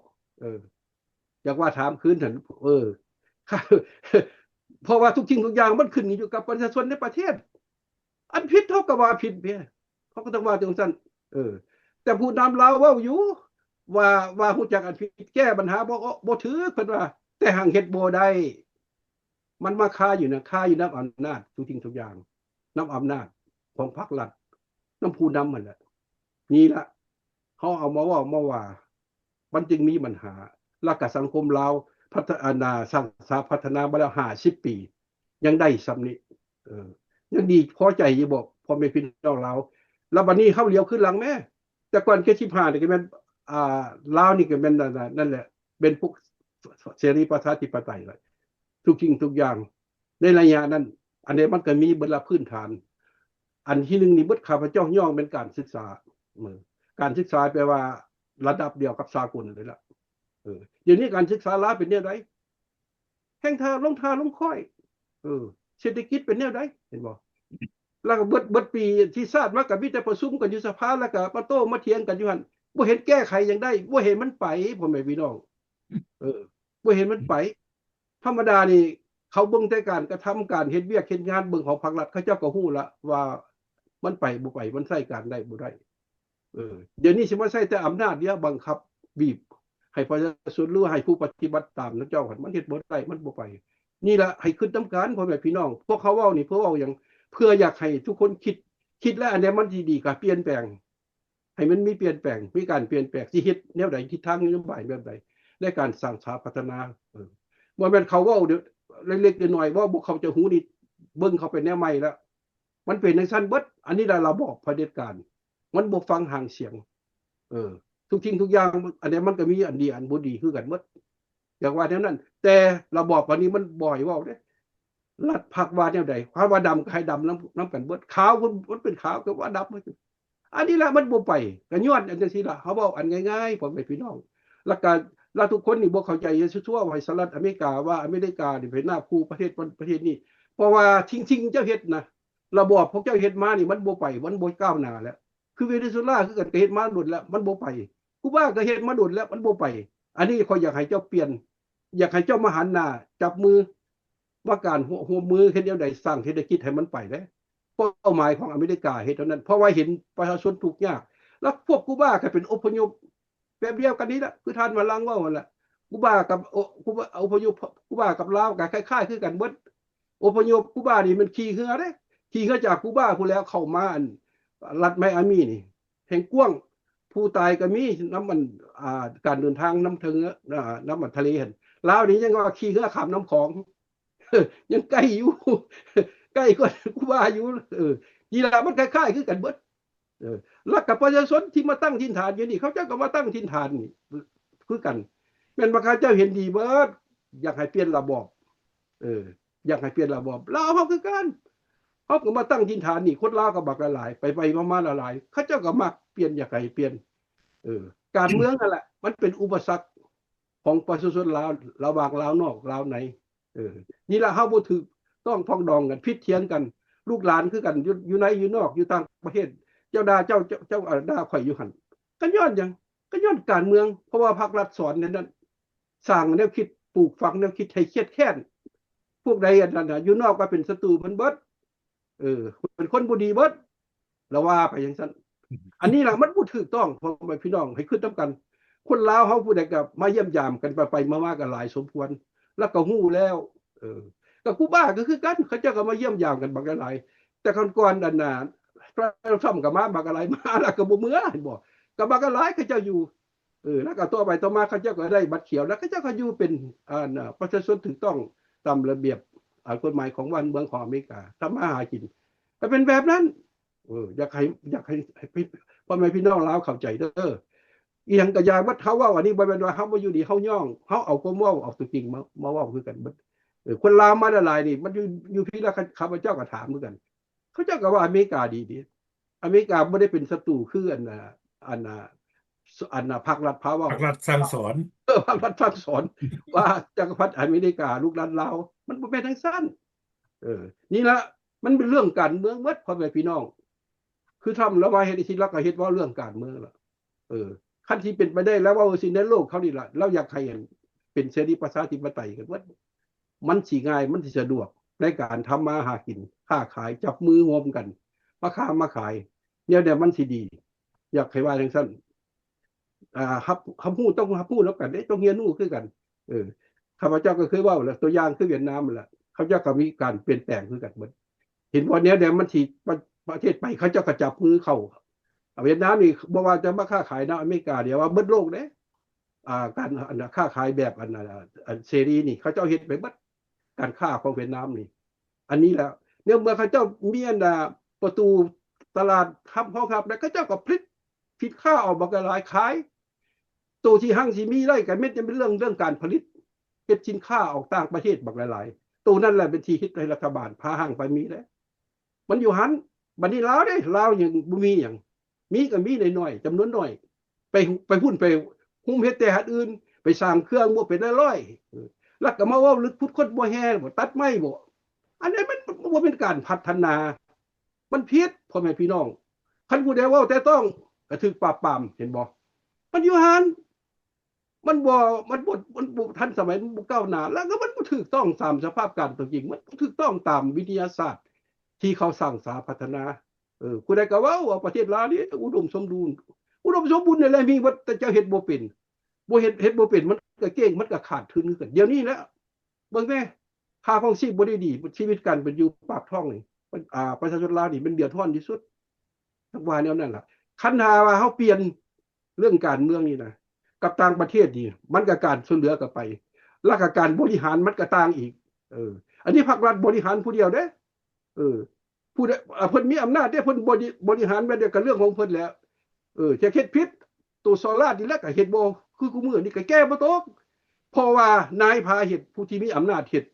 ยากว่าถามคืนซั่นเพราะว่าทุกสิ่งทุกอย่างมันขึ้นอยู่กับประชาชนในประเทศอันผิดเท่ากับว่าผิดเพียเขาก็ต้องว่าจังซั่นแต่ผู้นำลาวเว้าอยู่ว่าฮู้จักอันผิดแก้ปัญหาบ่ถือเพิ่นว่าแต่หังเฮ็ดบ่ได้มันมาคาอยู่นำอำนาจทุกสิ่งทุกอย่างนำอำนาจของพรรครัฐนำผู้นำนั่นแหละนี่ล่ะเฮาเอามาว่ามันจึงมีปัญหาแล้วก็สังคมลาว พัฒนาสร้างสาพัฒนามาแล้ว50 ปียังได้ซ้ำนี้ยังดีพอใจอยู่บอกพอแม่พี่น้องเราแล้วบัดนี้เฮาเลี้ยวขึ้นหลังแม่แต่ก่อนแค่15นี่ก็แม่นลาวนี่ก็แม่นนั่นแหละเป็นพวกเสรีประชาธิปไตยเลยทุกสิ่งทุกอย่างในระยะนั้นอันนี้มันก็มีเบิดละพื้นฐานอันที่หนึ่งนี่เบิดข้าพเจ้าย่องเป็นการศึกษาการศึกษาแปลว่าระดับเดียวกับสากลเลยล่ะเดี๋ยวนี้การศึกษาลาวเป็นแนวใดแห่งทางลงค่อยเศรษฐกิจเป็นแนวใดเห็นบ่แล้วก็เบิดปีที่ชาติมาก็มีแต่ประชุมกันอยู่สภาแล้วก็มาโต้มาเถียงกันอยู่หั่นบ่เห็นแก้ไขหยังได้บ่เห็นมันไปพ่อแม่พี่น้องบ่เห็นมันไปธรรมดานี่เขาเบิ่งแต่การกระทำการเฮ็ดเวียกเฮ็ดงานเบิ่งของภาครัฐเขาเจ้าก็ฮู้ละว่ามันไปบ่ไปมันใช้การได้บ่ได้เดี๋ยวนี้สิมาใช้แต่อำนาจเดียวบังคับบีบให้ประชาชนหรือให้ผู้ปฏิบัติตามเจ้าหั่นมันเฮ็ดบ่ได้มันบ่ไปนี่ล่ะให้ขึ้นนํกันพ่อแม่พี่น้องพวกเขาเว้านี่เพื่อเว้าหยังเพื่ออยากให้ทุกคนคิดแล้วอันใดมันดีก็เปลี่ยนแปลงให้มันมีเปลี่ยนแปลงมีการเปลี่ยนแปลงสิเฮ็ดแนวใดทิศทางนโยบายแบบใดในการสร้างสาพัฒนาบ่แม่นเขาเว้าเล็กๆน้อยๆว่าบ่เขาจะหูนี่เบิ่งเขาเป็นแนวใหม่แล้วมันเป็นจังซั่นเบิดอันนี้ล่ะระบอบเผด็จการมันบ่ฟังหางเสียงทุกสิ่งทุกอย่างอันนี้มันก็มีอันดีอันบ่ดีคือกันหมดอย่างว่าแนวนั้นแต่ระบอบอันนี้มันบ่อยเว้าเด้รัฐพักว่าแนวใดความว่าดำก็ให้ดำนํกันเบิดขาวมันเป็นขาวก็ว่าดำอันนี้ล่ะมันบ่ไปก็ย้อนอันจังซี่ล่ะเขาเว้าอันง่ายๆพ่อแม่พี่น้องหลักการเราทุกคนนี่บ่เข้าใจชั่วๆว่าสหรัฐอเมริกาว่าอเมริกานี่เป็นหน้าคู่ประเทศนี้เพราะว่าทิ้งเจ้าเฮ็ดนะระบอบพวกเจ้าเฮ็ดมานี่มันบ่ไปมันบ่ก้าวหน้าแล้วคือเวเนซุเอลาคือกันก็เฮ็ดมาโดนแล้วมันบ่ไปคูบาก็เฮ็ดมาโดนแล้วมันบ่ไปอันนี้ข้อยอยากให้เจ้าเปลี่ยนอยากให้เจ้ามาหันหน้าจับมือว่าการร่วมมือเฮ็ดแนวใดสร้างเศรษฐกิจให้มันไปเด้เป้าหมายของอเมริกาเฮ็ดเท่านั้นเพราะว่าเห็นประชาชนทุกข์ยากแล้วพวกคูบาก็เป็นอพยพแบบเดียวกันนี้ล่ะคือท่านว่าลังว่าหั่นล่ะคูบากับอพยพคูบากับลาวก็คล้ายๆคือกันเบิดอพยพคูบานี่มันขี่เรือเด้ขี่เรือจากคูบาพู้นแล้วเข้ามารัฐไมอามีนี่แห่งกว้างผู้ตายก็มีน้ำมันการเดินทางน้ำถึงน้ำมันทะเลหั่นลาวนี่ยังว่าขี่เรือข้ามน้ำของยังใกล้อยู่ใกล้กว่าคูบาอยู่นี่ล่ะมันคล้ายๆคือกันเบิดแล้วกับประชาชนที่มาตั้งถิ่นฐานอยู่นี่เขาเจ้าก็มาตั้งถิ่นฐานนี่คือกันแม่นบ่คะเจ้าเห็นดีเบิดอยากให้เปลี่ยนระบอบอยากให้เปลี่ยนระบอบลาวเฮาคือกันเฮาก็มาตั้งถิ่นฐานนี่คนลาวก็บักหลายไปๆมาๆหลายเขาเจ้าก็มักเปลี่ยนอยากให้เปลี่ยนการเมืองนั่นแหละมันเป็นอุปสรรคของประชาชนลาวระหว่างลาวนอกลาวในนี่ล่ะเฮาบ่ถูกต้องพ้องดองกันผิดเถียงกันลูกหลานคือกันอยู่ในอยู่นอกอยู่ต่างประเทศเจ้าด่าเจ้าด่าข่อยอยู่หั่นก็ย้อนหยังก็ย้อนการเมืองเพราะว่าภาครัฐสอนนั้นสร้างแนวคิดปลูกฝังแนวคิดให้เครียดแค้นพวกใดอันนั้นน่ะอยู่นอกก็เป็นศัตรูเพิ่นเบิดเป็นคนบ่ดีเบิดแล้วว่าไปจังซั่นอันนี้ล่ะมันบ่ถูกต้องพ่อแม่พี่น้องให้คิดนำกันคนลาวเฮาผู้ใดก็มาเยี่ยมยามกันไปมาๆกันหลายสมควรแล้วก็ฮู้แล้วก็คูบาก็คือกันเขาเจ้าก็มาเยี่ยมยามกันบักหลายแต่ก่อนๆนั่นน่ะพระซ่อมกับมาบักอะไรมาแล้วก็บ่เมื่อเห็นบ่ก็บักหลายเขาเจ้าอยู่แล้วก็ต่อไปต่อมาเขาเจ้าก็ได้บัตรเขียวแล้วเขาเจ้าก็อยู่เป็นประชาชนถูกต้องตามระเบียบกฎหมายของบ้านเมืองของอเมริกาทำมาหากินก็เป็นแบบนั้นอยากให้พ่อแม่พี่น้องลาวเข้าใจเด้ออีหยังก็อย่าว่าเฮาเว้าอันนี้บ่แม่นว่าเฮาบ่อยู่ดีเฮาย่องเฮาเอาความเว้าเอาตัวจริงมาเว้าคือกันเบิดคนลาวมาหลายนี่มันอยู่พี่แล้วข้าพเจ้าก็ถามเหมือนกันเขาเจ้าก็ว่าอเมริกาดีอเมริกาบ่ได้เป็นศัตรูคืออันภาครัฐพาเว้าภาครัฐสั่งสอนภาครัฐสั่งสอนว่าจักรพรรดิอเมริกาลูกหลานลาวมันบ่แม่นจังซั่นนี่ล่ะมันเป็นเรื่องการเมืองหมดพ่อแม่พี่น้องคือทำแล้วว่าเฮ็ดสิแล้วก็เฮ็ดว่าเรื่องการเมืองล่ะคันที่เป็นไปได้แล้วว่าสิในโลกเขานี่ล่ะเราอยากให้เป็นเสรีประชาธิปไตยกันหมดมันสิง่ายมันสิสะดวกในการทำมาหากินค้าขายจับมือร่วมกันมาค้ามาขายเนี่ยเดี๋ยวมันสิดีอยากให้ว่าจังซั่นคำพูดต้องพูดแล้วกันต้องเรียนรู้คือกันข้าพเจ้าก็เคยเว้าแล้วตัวอย่างคือเวียดนามนั่นแหละเขาเจ้าก็มีการเปลี่ยนแปลงคือกันหมดเห็นว่าเดี๋ยวมันสิประเทศไปเขาเจ้าก็จับมือเข้าเวียดนามนี่บ่ว่าจะมาค้าขายในอเมริกาเดี๋ยวว่าเบิดโลกเด้ การค้าขายแบบเสรีนี่เขาเจ้าเฮ็ดไปเบิดการค้าของเวียดนามนี่อันนี้แล้วเนี่ยเมื่อเขาเจ้ามีประตูตลาดครับเขาครับแล้วเขาเจ้าก็ผลิตข้าวออกมากระลายขายตัวที่ห้างที่มีได้กันเม็ดยังเป็นเรื่องการผลิตเฮ็ดสินค้าออกต่างประเทศบักหลายๆตัวนั่นแหละเป็นที่ฮิตให้รัฐบาลพาห้างไปมีแล้วมันอยู่หันบัดนี้ลาวเด้ลาวยังบ่มีหยังมีก็มีน้อยๆจำนวนน้อยไปหุ้นไปหุ้มเฮ็ดแต่หัดอื่นไปสร้างเครื่องบ่เป็นร้อยๆแล้วก็มาเว้าลึกพุดคนบ่แฮ่บ่ตัดไม้บ่อันนี้มันบ่เป็นการพัฒนามันผิดพ่อแม่พี่น้องคันผู้ใดเว้าแต่ต้องก็ถูกปราบปรามเห็นบ่มันอยู่หันมันบ่ทันสมัยมันบ่ก้าวหน้าแล้วก็มันบ่ถูกต้องตามสภาพการเป็นจริงมันถูกต้องตามวิทยาศาสตร์ที่เขาสร้างสาพัฒนาผู้ใดก็เว้าว่าประเทศลาวนี่อุดมสมบูรณ์นี่แหละมีว่าแต่เจ้าเฮ็ดบ่เป็นเฮ็ดบ่เป็นมันก็เก้งมันก็ขาดทุนคือกันเดี๋ยวนี้แล้วเบิ่งแม่ค่าครองชีพบ่ได้ดีชีวิตการเป็นอยู่ปากท้องนี่ประชาชนลาวนี่มันเดือดร้อนที่สุดทักว่าแนวนั้นล่ะคันหาว่าเฮาเปลี่ยนเรื่องการเมืองนี่นะกับต่างประเทศนี่มันก็การช่วยเหลือกันไปแล้วก็การบริหารมันก็ต่างอีกอันนี้ภาครัฐบริหารผู้เดียวเด้ผู้เพิ่นมีอำนาจเด้เพิ่นบริหารไว้เดียวกับเรื่องของเพิ่นแล้วจะเฮ็ดผิดตัวโซล่านี่แล้วก็เฮ็ดบ่คือกูมื้อนี่ก็แก้บ่ตกเพราะว่านายพาเฮ็ดผู้ที่มีอำนาจเฮ็ด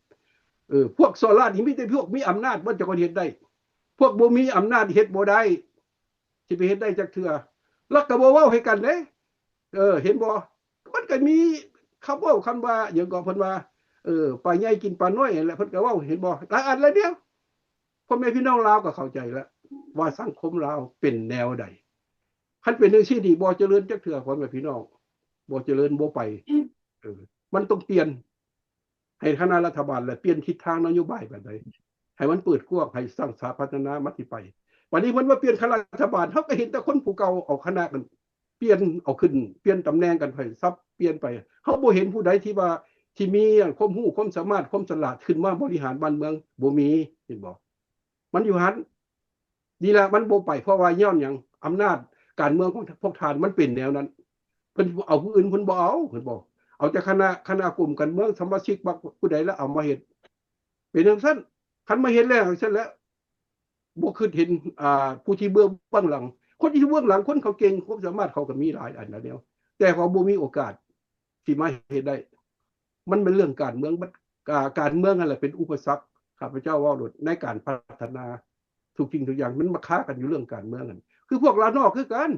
พวกโซล่านี่มีแต่พวกมีอำนาจมันจะคนเฮ็ดได้พวกบ่มีอำนาจเฮ็ดบ่ได้สิไปเฮ็ดได้จักเทื่อแล้วก็บ่เว้าให้กันเด้เห็นบ่มันก็มีคำเว้าคำว่าหยังก็เพิ่นว่าปลาใหญ่กินปลาน้อยนั่นแหละเพิ่นก็เว้าเห็นบ่หลายอันแล้วเดียวพ่อแม่พี่น้องลาวก็เข้าใจแล้วว่าสังคมลาวเป็นแนวใดคันเป็นจังซี่นี่บ่เจริญจักเทื่อพ่อแม่พี่น้องบ่เจริญบ่ไปมันต้องเปลี่ยนให้คณะรัฐบาลและเปลี่ยนทิศทางนโยบายแบบใดให้มันเปิดกว้างให้สร้างสาพัฒนามาที่ไปวันนี้เพิ่นว่าเปลี่ยนคณะรัฐบาลเฮาก็เห็นแต่คนผู้เก่าเอาคณะกันเปลี่ยนเอาขึ้นเปลี่ยนตำแหน่งกันไปซับเปลี่ยนไปเฮาบ่เห็นผู้ใดที่ว่าที่มีความรู้ความสามารถความฉลาดขึ้นมาบริหารบ้านเมืองบ่มีเห็นบ่มันอยู่หันนี่ล่ะมันบ่ไปเพราะว่าย้อนหยังอำนาจการเมืองของพวกทานมันเป็นแนวนั้นเพิ่นเอาผู้อื่นเพิ่นบ่เอาแต่คณะกลุ่มกันเมืองสมาชิกบักผู้ใดแล้วเอามาเฮ็ดเป็นจังซั่นคันมาเฮ็ดแล้วจังซั่นแล้วบ่คิดเห็นผู้ที่เบื้องหลังคนที่เบื้องหลังคนเขาเก่งความสามารถเขาก็มีหลายอันแล้วแต่เขาบ่มีโอกาสที่มาเฮ็ดได้มันเป็นเรื่องการเมืองการเมืองนั่นแหละเป็นอุปสรรคข้าพเจ้าว่าในการพัฒนาทุกสิ่งทุกอย่างมันมาค้ากันอยู่เรื่องการเมืองกันคือพวกลาวนอกคือกัน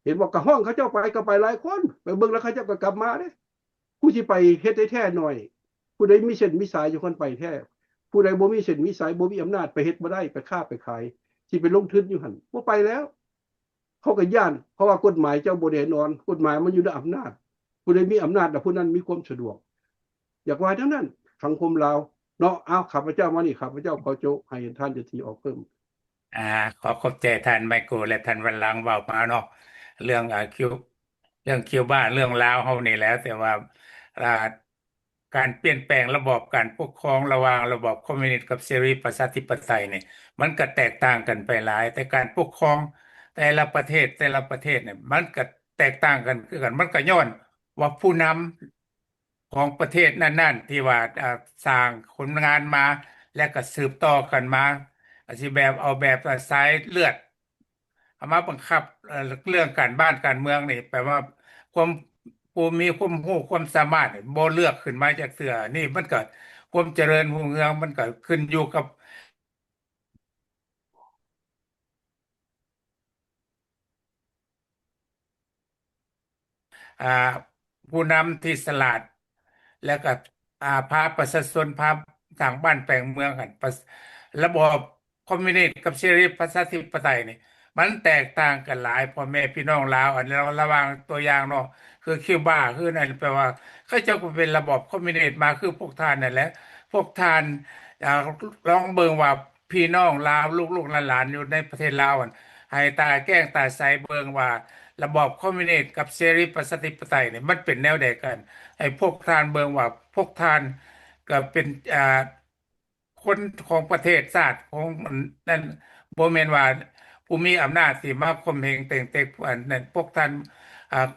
เห็นบอกกับห้องเขาเจ้าไปก็ไปหลายคนไปเบิ่งแล้วเขาเจ้าก็กลับมาเด้ผู้ที่ไปเฮ็ดได้แท้หน่อยผู้ใดมีเส้นมีสายอยู่คนไปแท้ผู้ใดบ่มีเส้นมีสายบ่มีอำนาจไปเฮ็ดบ่ได้ไปค้าไปขายที่ไปลงทุนอยู่หั่นบ่ไปแล้วเขาก็ย่านเพราะว่ากฎหมายเจ้าบ่แน่นอนกฎหมายมันอยู่ในอำนาจผู้ใดมีอำนาจแล้วผู้นั้นมีความสะดวกอยากว่าทั้งนั้นสังคมลาวเนาะเอาข้าพเจ้ามานี่ข้าพเจ้าขอโจให้ท่านจะทีออกเพิ่มอ่าขอขอบใจท่านไมโครและท่านวันหลังเว้ามาเนาะเรื่องคิวบาเรื่องลาวเฮานี่แล้วแต่ว่าอ่าการเปลี่ยนแปลงระบอบการปกครองระหว่างระบอบคอมมิวนิสต์กับเสรีประชาธิปไตยนี่มันก็แตกต่างกันไปหลายแต่การปกครองแต่ละประเทศเนี่ยมันก็แตกต่างกันคือกันมันก็ย้อนว่าผู้นำของประเทศนั้นๆที่ว่าสร้างผลงานมาและก็สืบต่อกันมาอาจสิแบบเอาแบบสายเลือดเอามาบังคับเรื่องการบ้านการเมืองนี่แปลว่าความผู้มีความรู้ความสามารถนี่บ่เลือกขึ้นมาจากเสือนี่มันก็ความเจริญรุ่งเรืองมันก็ขึ้นอยู่กับอ่าผู้นำที่ฉลาดแล้วก็พาประชาชนพาต่างบ้านแปลงเมืองกันระบอบคอมมิวนิสต์กับเสรีประชาธิปไตยนี่มันแตกต่างกันหลายพ่อแม่พี่น้องลาวอันนี้เราระวังตัวอย่างเนาะคือคิวบาคือนั่นแปลว่าเขาเจ้าก็เป็นระบอบคอมมิวนิสต์มาคือพวกท่านนั่นแหละพวกท่านอ่าลองเบิ่งว่าพี่น้องลาวลูกๆหลานๆอยู่ในประเทศลาวอั่นให้ตาแก้งตาใสเบิ่งว่าระบอบคอมมิวนิสต์กับเสรีประชาธิปไตยเนี่ยมันเป็นแนวใดกันให้พวกท่านเบิ่งว่าพวกท่านก็เป็นคนของประเทศชาติของนั่นบ่แม่นว่าผู้มีอำนาจสิมาข่มเหงเต่งเต็กอันนั้นพวกท่านอ่า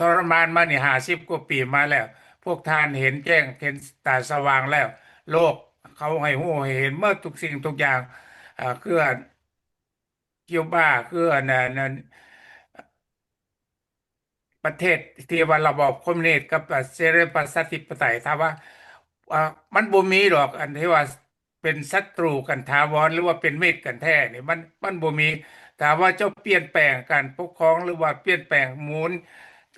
ทรมานมานี่50 กว่าปีมาแล้ว พวกท่านเห็นแจ้งเห็นตาสว่างแล้วโลกเขาให้หู้ให้เห็นเมื่อทุกสิ่งทุกอย่างคือคิวบาคืออันนั้น ประเทศที่ว่าระบอบคอมมิวนิสต์กับเสรีประชาธิปไตยถ้าว่าอ่ามันบ่มีหรอกอันที่ว่าเป็นศัตรูกันถาวรหรือว่าเป็นมิตรกันแท้นี่มันบ่มีแต่ว่าเจ้าเปลี่ยนแปลงการปกครองหรือว่าเปลี่ยนแปลงหมุน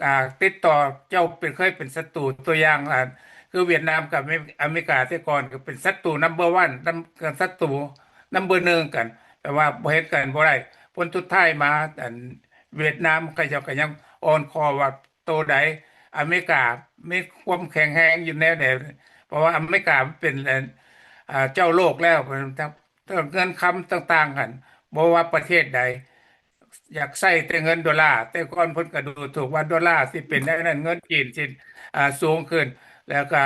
อ่าติดต่อเจ้าเป็นเคยเป็นศัตรูตัวอย่างคือเวียดนามกับอเมริกาแต่ก่อนก็เป็นศัตรูนัมเบอร์วันศัตรูนัมเบอร์หนึ่งกันแต่ว่าบ่เฮ็ดกันบ่ได้ผลสุดท้ายมาอันเวียดนามก็เจ้าก็ยัง อ่อนคอว่าโตใดอเมริกามีความแข็งแรงอยู่แนวไหนเพราะว่าอเมริกาเป็นเจ้าโลกแล้วทั้งเงินคำต่างๆกันบ่ว่าประเทศใดอยากใช้แต่เงินดอลลาร์แต่ก่อนเพิ่นก็ดูถูกว่าดอลลาร์สิเป็นได้นั้นเงินจีนสิสูงขึ้นแล้วก็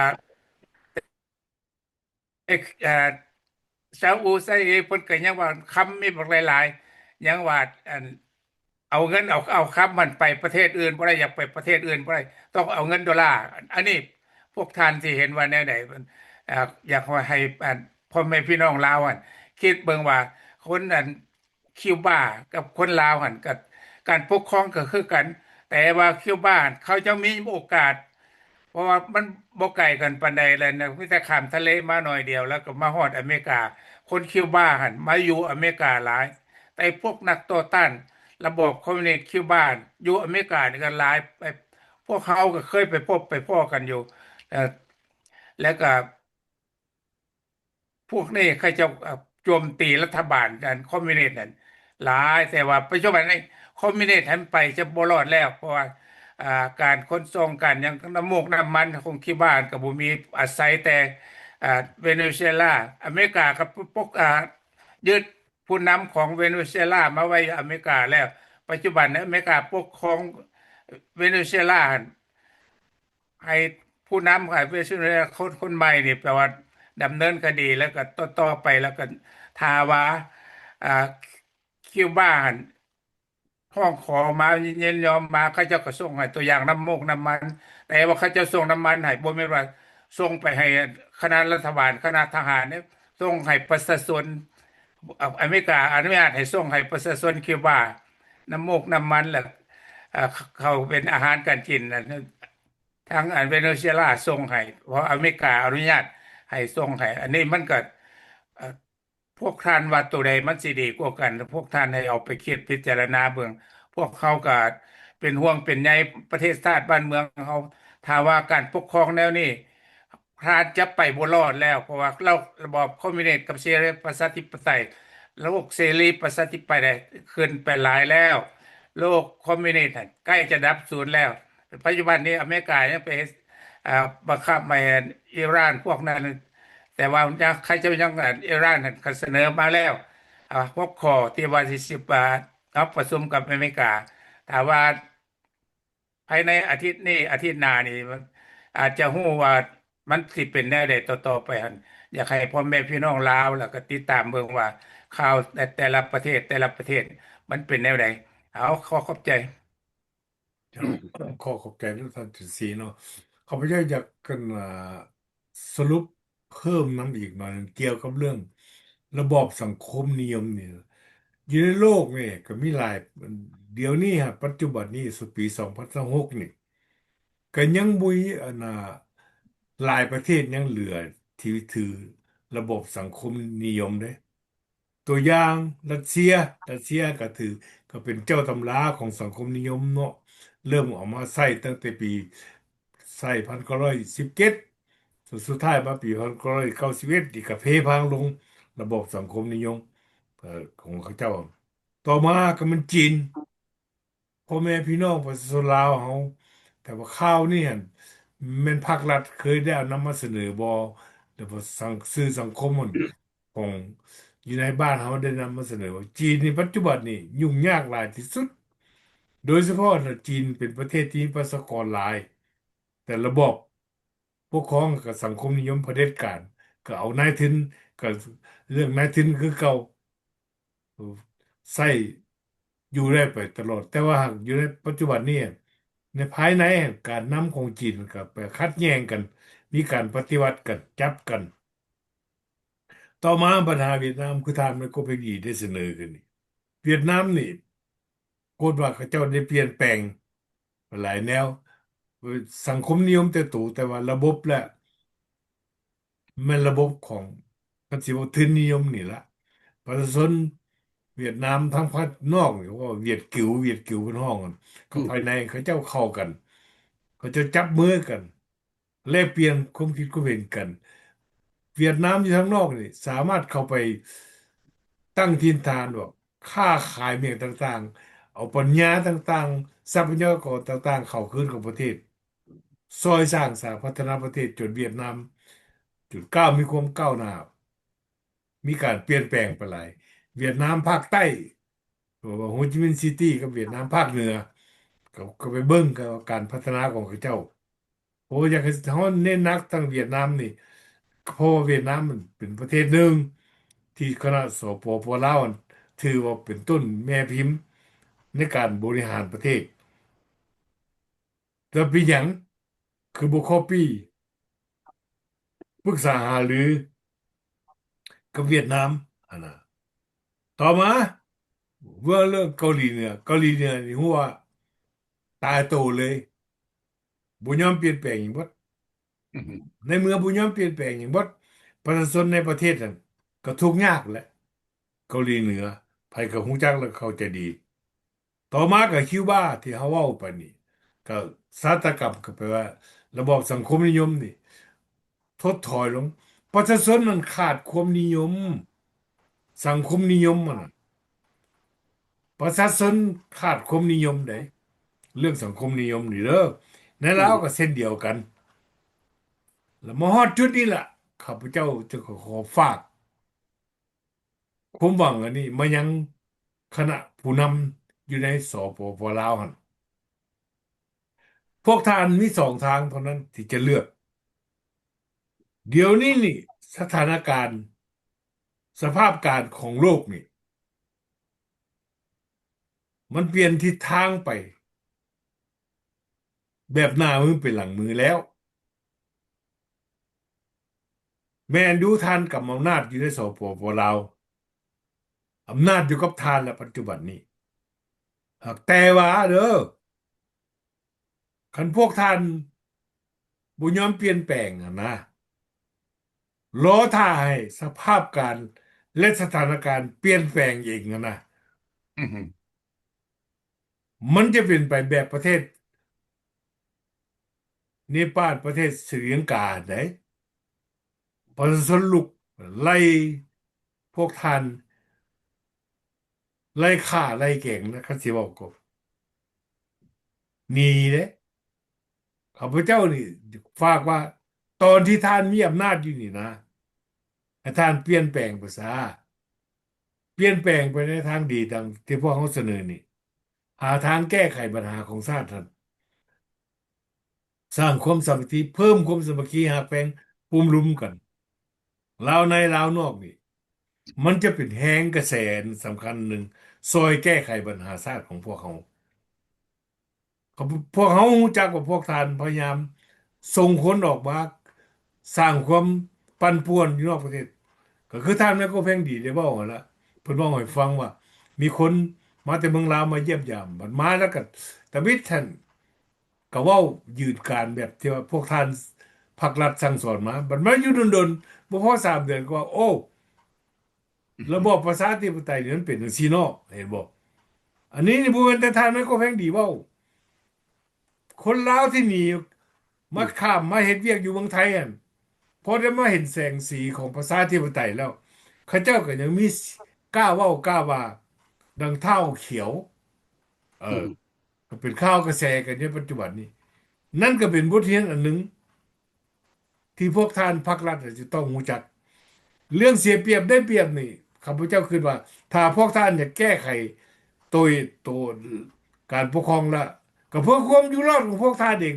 เอกซาอุซาอุเพิ่นก็ยังว่าคำมีบักหลายๆยังว่าอันเอาเงินเอาคำมันไปประเทศอื่นบ่ได้อยากไปประเทศอื่นบ่ได้ต้องเอาเงินดอลลาร์อันนี้พวกท่านสิเห็นว่าแนวใดมันอ่าอยากให้พ่อแม่พี่น้องลาวอั่นคิดเบิ่งว่าคนอันคิวบากับคนลาวหั่นกับการปกครองก็คือกันแต่ว่าคิวบาเขาจะมีโอกาส เพราะว่ามันบ่ไกลกันปานใดเลยนะมีแต่ข้ามทะเลมาหน่อยเดียวแล้วก็มาฮอดอเมริกาคนคิวบาหั่นมาอยู่อเมริกาหลายแต่พวกนักต่อต้านระบอบคอมมิวนิสต์คิวบาอยู่อเมริกานี่ก็หลายไปพวกเขาก็เคยไปพบไปพ้อกันอยู่เอ่อแล้วก็ พวกนี้เขาจะโจมตีรัฐบาลกันคอมมิวนิสต์นั่นหลายแต่ว่าปัจจุบันนี้คอมมิวนิสต์หันไปจะบ่รอดแล้วเพราะว่าอ่าการขนส่งกันยังน้ำมูกน้ำมันคงคิดบ้านกับบ่มีอาศัยแต่อ่าเวเนซุเอลาอเมริกากับพวกยึดผู้นำของเวเนซุเอลามาไว้อเมริกาแล้วปัจจุบันนี้อเมริกาปกครองเวเนซุเอลา ให้ผู้นำค่ะเพื่อช่วยเหลือคนใหม่นี่แปลว่าดำเนินคดีแล้วก็ต่อไปแล้วก็ทาว่าอ่าคิวบาหั่นห้องขอมายินยอมมาเขาเจ้าก็ส่งให้ตัวอย่างน้ำมูกน้ำมันแต่ว่าเขาจะส่งน้ำมันให้บ่แม่นว่าส่งไปให้คณะรัฐบาลคณะทหารเนี่ยส่งให้ประชาชนอเมริกาอนุญาตให้ส่งให้ประชาชนคิวบาน้ำมูกน้ำมันแหละเขาเป็นอาหารการกินนะ ทางเวเนซุเอลาส่งให้เพราะอเมริกาอนุญาตให้ส่งให้อันนี้มันก็เอ่อพวกท่านว่าตัวใดมันสิดีกว่ากันพวกท่านให้เอาไปคิดพิจารณาเบิ่งพวกเขาก็เป็นห่วงเป็นใยประเทศชาติบ้านเมืองเขาถ้าว่าการปกครองแนวนี้ท่านจะไปบ่รอดแล้วเพราะว่าเราระบอบคอมมิวนิสต์กับเสรีประชาธิปไตยโลกเสรีประชาธิปไตยขึ้นไปหลายแล้วโลกคอมมิวนิสต์ใกล้จะดับสูญแล้ว ปัจจุบันนี้อเมริกายังไปอ่าบังคับไม่ให้อิหร่านพวกนั้นแต่ว่ายังใครจะยังอิหร่านนั่นก็เสนอมาแล้วพวกข้อที่ว่า40 บาทเอาประชุมกับอเมริกาถ้าว่าภายในอาทิตย์นี้อาทิตย์หน้านี่มันอาจจะฮู้ว่ามันสิเป็นแนวใดต่อไปหั่นอยากให้พ่อแม่พี่น้องลาวแล้วก็ติดตามเบิ่งว่าข่าวแต่ละประเทศมันเป็นแนวใดเอาขอขอบใจ เจ้าขอขอบใจทุกท่านจุดสีเนาะข้าพเจ้าอยากกันสรุปเพิ่มน้ำอีกหน่อยหนึ่งเกี่ยวกับเรื่องระบอบสังคมนิยมเนี่ยอยู่ในโลกเนี่ยก็มีหลายเดี๋ยวนี้ฮะปัจจุบันนี้สุดปี2026นี่ก็ยังบุยหลายประเทศยังเหลือที่ถือระบบสังคมนิยมเด้ ตัวอย่างรัสเซียก็ถือก็เป็นเจ้าตำราของสังคมนิยมเนาะเริ่มออกมาใช้ตั้งแต่ปีใช้1917สุดท้ายมาปี1991ที่ก็เพพังลงระบบสังคมนิยมของเขาเจ้าต่อมาก็มันจีนพ่อแม่พี่น้องประชาชนลาวเฮาแต่ว่าข่าวนี่หั่นแม่นภาครัฐเคยได้เอานำมาเสนอบ่แต่ว่าสื่อสังคมมันของอยู่ในบ้านเฮาได้นำมาเสนอว่าจีนในปัจจุบันนี่ยุ่งยากหลายที่สุดโดยเฉพาะนะจีนเป็นประเทศที่มีประชากรหลายแต่ระบบปกครองกับสังคมนิยมเผด็จการก็เอานายทุนก็เรื่องนายทุนคือเก่าใส่อยู่ได้ไปตลอดแต่ว่าหากอยู่ในปัจจุบันนี้ ในภายในแห่งการนำของจีนกับไปคัดแย้งกันมีการปฏิวัติกันจับกันต่อมาปัญหาเวียดนามคือทางมันก็ไปดีได้เสนอขึ้นนี่เวียดนามนี่โกฏว่าเขาเจ้าได้เปลี่ยนแปลงหลายแนวสังคมนิยมแต่ตู่แต่ว่าระบบและมันระบบของกันสิว่าทุนนิยมนี่ละประชาชนเวียดนามทั้งภาคนอกนี่ว่าเวียดกิวเป็นห้องกันอืกับภายในมเขาเจ้าเข้ากันเขาจะจับมือกันแลกเปลี่ยนความคิดความเห็นกันเวียดนามอยู่ทางนอกนี่สามารถเข้าไปตั้งถิ่นฐานบอกค้าขายเมืองต่างๆเอาปัญญาต่างๆทรัพยากรต่างๆเข้าคืนของประเทศซอยสร้างสาพัฒนาประเทศจนเวียดนามจุดก้าวมีความก้าวหน้า มีการเปลี่ยนแปลงไปหลายเวียดนามภาคใต้ตัวว่าโฮจิมินห์ซิตี้กับเวียดนามภาคเหนือก็ไปเบิ่งกับการพัฒนาของเขาเจ้าโอ้อยากให้เขาเน้นหนักทางเวียดนามนี่เพราะว่าเวียดนามมันเป็นประเทศหนึ่งที่คณะสปปลาวถือว่าเป็นต้นแม่พิมพ์ในการบริหารประเทศแต่เป็นหยังคือบ่คอปี้ปรึกษาหารือกับเวียดนามอันน่ะต่อมาเมื่อเรื่องเกาหลีเหนือนี่หัวตายโตเลยบุญยอมเปลี่ยนแปลงอย่างบดอืมในเมื่อบุญยอมเปลี่ยนแปลงอย่างบดประชาชนในประเทศนั้นก็ทุกข์ยากแหละเกาหลีเหนือไผก็ฮู้จักและเข้าใจดีต่อมาก็คิวบาที่เฮาเว้าไปนี่ก็ศาสตกรรมก็แปลว่าระบอบสังคมนิยมนี่ถดถอยลงประชาชนมันขาดความนิยมสังคมนิยมมันน่ะประชาชนขาดความนิยมไดเรื่องสังคมนิยมนี่เด้อในอืมลาวก็เช่นเดียวกัน แล้วมาฮอดจุดนี้ล่ะข้าพเจ้าจะขอฝากความหวังอันนี้มายังคณะผู้นำอยู่ในสปปลาวหั่นพวกท่านมีสองทางเท่านั้นที่จะเลือกเดี๋ยวนี้นี่สถานการณ์สภาพการของโลกนี่มันเปลี่ยนทิศทางไปแบบหน้ามือเป็นหลังมือแล้วแม่นดูท่านกับอำนาจอยู่ในสปปลาวอำนาจอยู่กับท่านและปัจจุบันนี้หากแต่ว่าเด้อคันพวกท่านบ่ยอมเปลี่ยนแปลงอะนะรอท่าให้สภาพการและสถานการณ์เปลี่ยนแปลงเองนะอืมมันจะเป็นไปแบบประเทศเนปาลประเทศศรีลังกาได้ประชาชนลุกไล่พวกท่านไล่ฆ่าไล่เก่งนะครับสิบอกกบหนีเด้ข้าพเจ้านี่ฝากว่าตอนที่ท่านมีอำนาจอยู่นี่นะให้ท่านเปลี่ยนแปลงภาษาเปลี่ยนแปลงไปในทางดีดังที่พวกเขาเสนอนี่หาทางแก้ไขปัญหาของชาติท่าน สร้างความสามัคคีเพิ่มความสามัคคีหากแปลงภูมิรุมกันลาวในลาวนอกนี่มันจะเป็นแหงกระแสสำคัญหนึ่งซอยแก้ไขปัญหาชาติของพวกเขาเขาพวกเขารู้จักว่าพวกทานพยายามส่งคนออกมาสร้างความปั่นป่วนอยู่นอกประเทศก็คือท่านแม่ก็เพ่งดีได้บอกหั่นละเพิ่นบอกให้ฟังว่ามีคนมาแต่เมืองลาวมาเยี่ยมยามบัดมาแล้วก็ตะบิดท่าน ก็เว้ายืดการแบบที่ว่าพวกท่านภาครัฐสั่งสอนมาบัดมาอยู่ดนๆบ่พอ3 เดือนก็ว่าโอ้ระบอบประชาธิปไตยนี่มันเป็นจังซี่เนาะเห็นบ่อันนี้นี่บ่แม่นแต่ท่านมันก็แพงดีเว้าคนลาวที่หนีมาข้ามมาเฮ็ดเวียกอยู่เมืองไทยอั่นพอได้มาเห็นแสงสีของประชาธิปไตยแล้วเขาเจ้าก็ยังมีกล้าเว้ากล้าว่าดังเท้าเขียวเอออืมก็เป็นข้าวกระแสกันในปัจจุบันนี้นั่นก็เป็นบทเรียนอันหนึ่ง ที่พวกท่านพรรครัฐจะต้องรู้จักเรื่องเสียเปรียบได้เปรียบนี่ข้าพเจ้าคิดว่าถ้าพวกท่านจะแก้ไขตัวตัวการปกครองละก็เพื่อความอยู่รอดของพวกท่านเอง